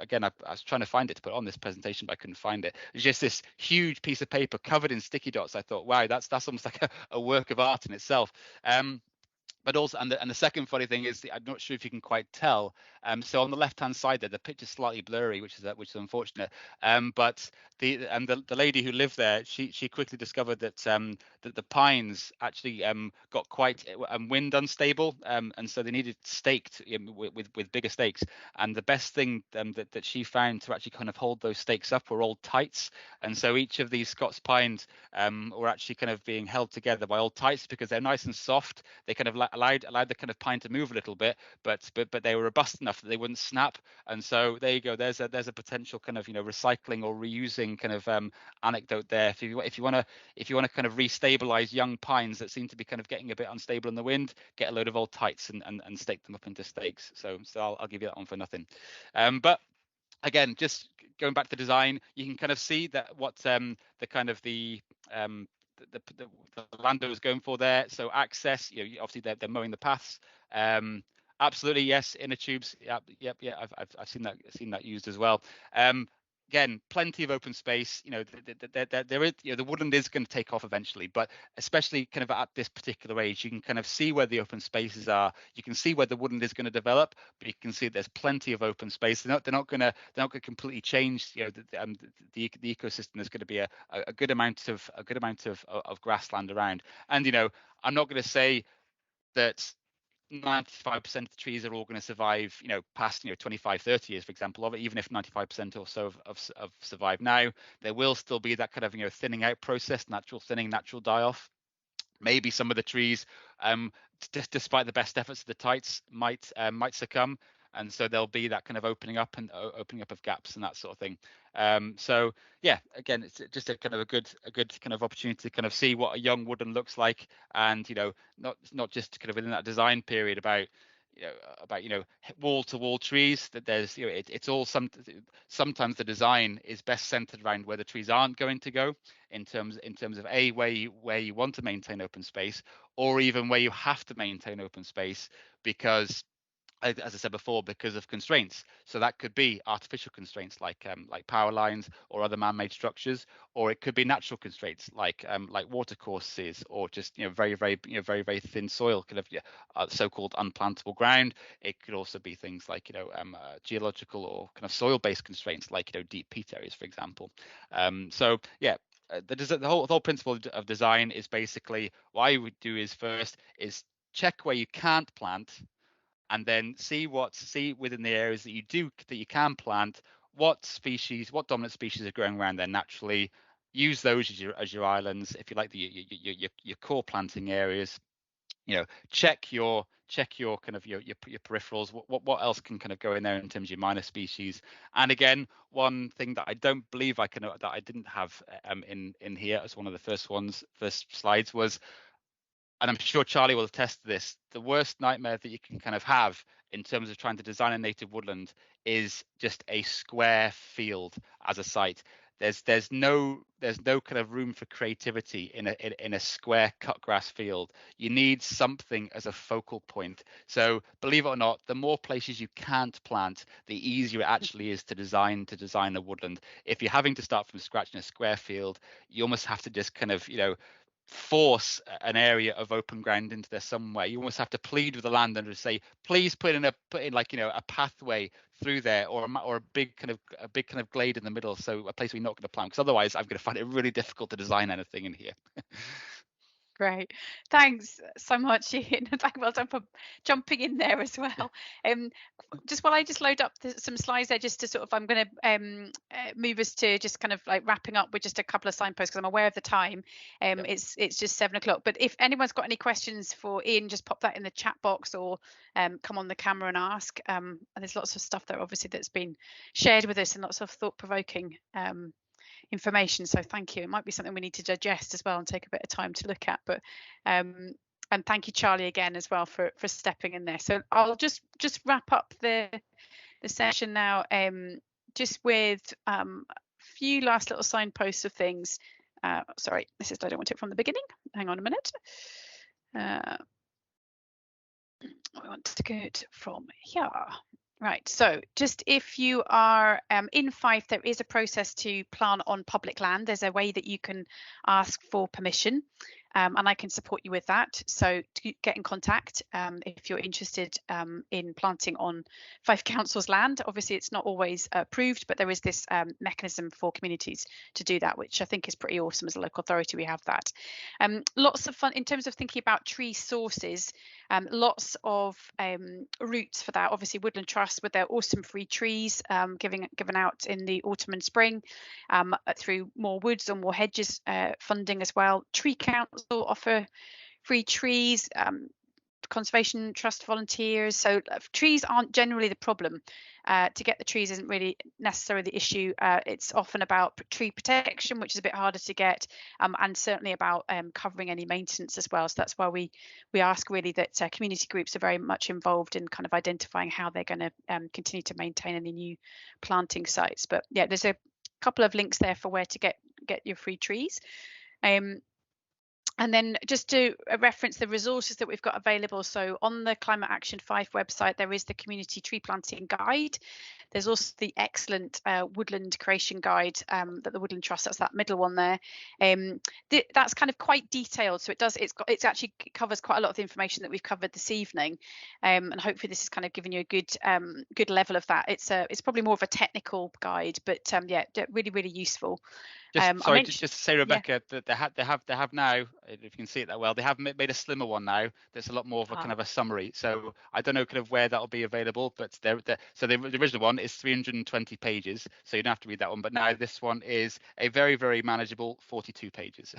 C: was trying to find it to put on this presentation, but I couldn't find it. It's just this huge piece of paper covered in sticky dots. I thought, wow, that's almost like a work of art in itself. But also, and the second funny thing is, I'm not sure if you can quite tell. So on the left-hand side there, the picture's slightly blurry, which is unfortunate. But the lady who lived there, she quickly discovered that that the pines actually got quite wind unstable, and so they needed staked with bigger stakes. And the best thing that she found to actually kind of hold those stakes up were old tights. And so each of these Scots pines were actually kind of being held together by old tights, because they're nice and soft. They kind of allowed the kind of pine to move a little bit, but they were robust enough that they wouldn't snap. And so there you go. There's a potential kind of recycling or reusing kind of anecdote there. If you want to kind of restabilize young pines that seem to be kind of getting a bit unstable in the wind, get a load of old tights and stake them up into stakes. So I'll give you that one for nothing. But again, just going back to the design, you can kind of see that what the landowner is going for there. So access, obviously they're mowing the paths. Absolutely, yes, inner tubes. Yep. I've seen that used as well. again, plenty of open space. There is, the woodland is going to take off eventually, but especially kind of at this particular age, you can kind of see where the open spaces are. You can see where the woodland is going to develop, but you can see there's plenty of open space. They're not going to completely change. The ecosystem. There's going to be a good amount of grassland around. And I'm not going to say that 95% of the trees are all going to survive, past 25, 30 years, for example, of it. Even if 95% or so of survive now, there will still be that kind of thinning out process, natural thinning, natural die off. Maybe some of the trees, despite the best efforts of the tights, might succumb, and so there'll be that kind of opening up of gaps and that sort of thing. So yeah, again, it's just a kind of a good kind of opportunity to kind of see what a young woodland looks like, and not just kind of within that design period about wall to wall trees, that there's it's all sometimes the design is best centered around where the trees aren't going to go, in terms of where you want to maintain open space, or even where you have to maintain open space because, as I said before, because of constraints. So that could be artificial constraints like power lines or other man-made structures, or it could be natural constraints like water courses, or just very thin soil, kind of so-called unplantable ground. It could also be things like geological or kind of soil-based constraints like deep peat areas, for example. So yeah. The whole principle of design is basically, what I would do is first is check where you can't plant, and then see within the areas that you can plant, what dominant species are growing around there naturally. Use those as your islands, if you like, your core planting areas. Check your kind of your peripherals. What else can kind of go in there in terms of your minor species? And again, one thing that I don't believe that I didn't have in here as one of the first slides was, and I'm sure Charlie will attest to this, the worst nightmare that you can kind of have in terms of trying to design a native woodland is just a square field as a site. There's no kind of room for creativity in a square cut grass field. You need something as a focal point. So believe it or not, the more places you can't plant, the easier it actually is to design a woodland. If you're having to start from scratch in a square field, you almost have to just kind of force an area of open ground into there somewhere. You almost have to plead with the landowner to say, please put in a pathway through there, or a big kind of glade in the middle, so a place we're not going to plant, because otherwise I'm going to find it really difficult to design anything in here.
A: Great, thanks so much, Ian. Well done for jumping in there as well. Just while I just load up some slides there, just to sort of, I'm going to move us to just kind of like wrapping up with just a couple of signposts, because I'm aware of the time. Yep. It's just 7 o'clock, but if anyone's got any questions for Ian, just pop that in the chat box, or come on the camera and ask. And there's lots of stuff there obviously that's been shared with us, and lots of thought-provoking information, so thank you. It might be something we need to digest as well and take a bit of time to look at, but and thank you, Charlie, again as well for stepping in there. So I'll just wrap up the session now, just with a few last little signposts of things. Sorry, I don't want it from the beginning. Hang on a minute. We want to go from here. Right, so just if you are in Fife, there is a process to plant on public land. There's a way that you can ask for permission, and I can support you with that. So get in contact if you're interested in planting on Fife Council's land. Obviously, it's not always approved, but there is this mechanism for communities to do that, which I think is pretty awesome. As a local authority, we have that. Lots of fun in terms of thinking about tree sources. Lots of routes for that. Obviously, Woodland Trust with their awesome free trees given out in the autumn and spring, through More Woods or More Hedges funding as well. Tree Council offer free trees. Conservation Trust volunteers. So trees aren't generally the problem. To get the trees isn't really necessarily the issue. It's often about tree protection, which is a bit harder to get, and certainly about covering any maintenance as well. So that's why we ask really that community groups are very much involved in kind of identifying how they're going to continue to maintain any new planting sites. But yeah, there's a couple of links there for where to get your free trees. And then just to reference the resources that we've got available. So on the Climate Action 5 website, there is the community tree planting guide. There's also the excellent woodland creation guide that the Woodland Trust, that's that middle one there. That's kind of quite detailed. So it actually covers quite a lot of the information that we've covered this evening. And hopefully this is kind of giving you a good level of that. It's probably more of a technical guide, but yeah, really, really useful.
C: Just to say, Rebecca, that they have now, if you can see it that well, they have made a slimmer one now that's a lot more of a kind of a summary. So I don't know kind of where that'll be available, but so the original one is 320 pages, so you don't have to read that one. But now this one is a very, very manageable 42 pages.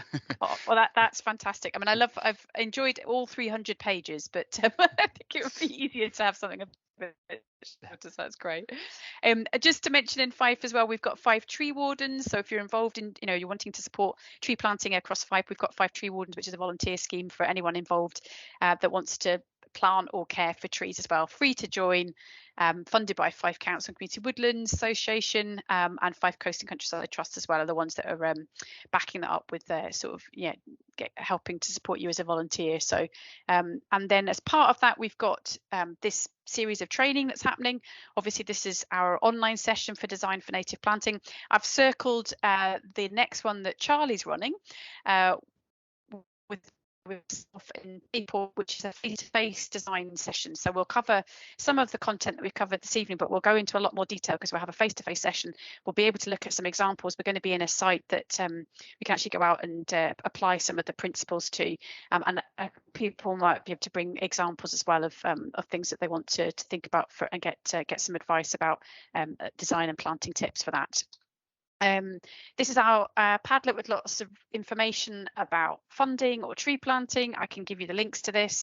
A: Well, that's fantastic. I mean, I've enjoyed all 300 pages, but I think it would be easier to have something a bit shorter, so that's great. Just to mention in Fife as well, we've got 5 tree wardens. So if you're involved in, you're wanting to support tree planting across Fife, we've got 5 tree wardens, which is a volunteer scheme for anyone involved that wants to plant or care for trees as well. Free to join, funded by Fife Council and Community Woodlands Association, and Fife Coast and Countryside Trust as well are the ones that are backing that up with their sort of helping to support you as a volunteer. So and then as part of that, we've got this series of training that's happening. Obviously this is our online session for Design for Native Planting. I've circled the next one that Charlie's running with myself in April, which is a face-to-face design session. So we'll cover some of the content that we've covered this evening, but we'll go into a lot more detail because we'll have a face-to-face session. We'll be able to look at some examples. We're going to be in a site that we can actually go out and apply some of the principles to, and people might be able to bring examples as well of things that they want to think about and get some advice about design and planting tips for that. This is our Padlet with lots of information about funding or tree planting. I can give you the links to this.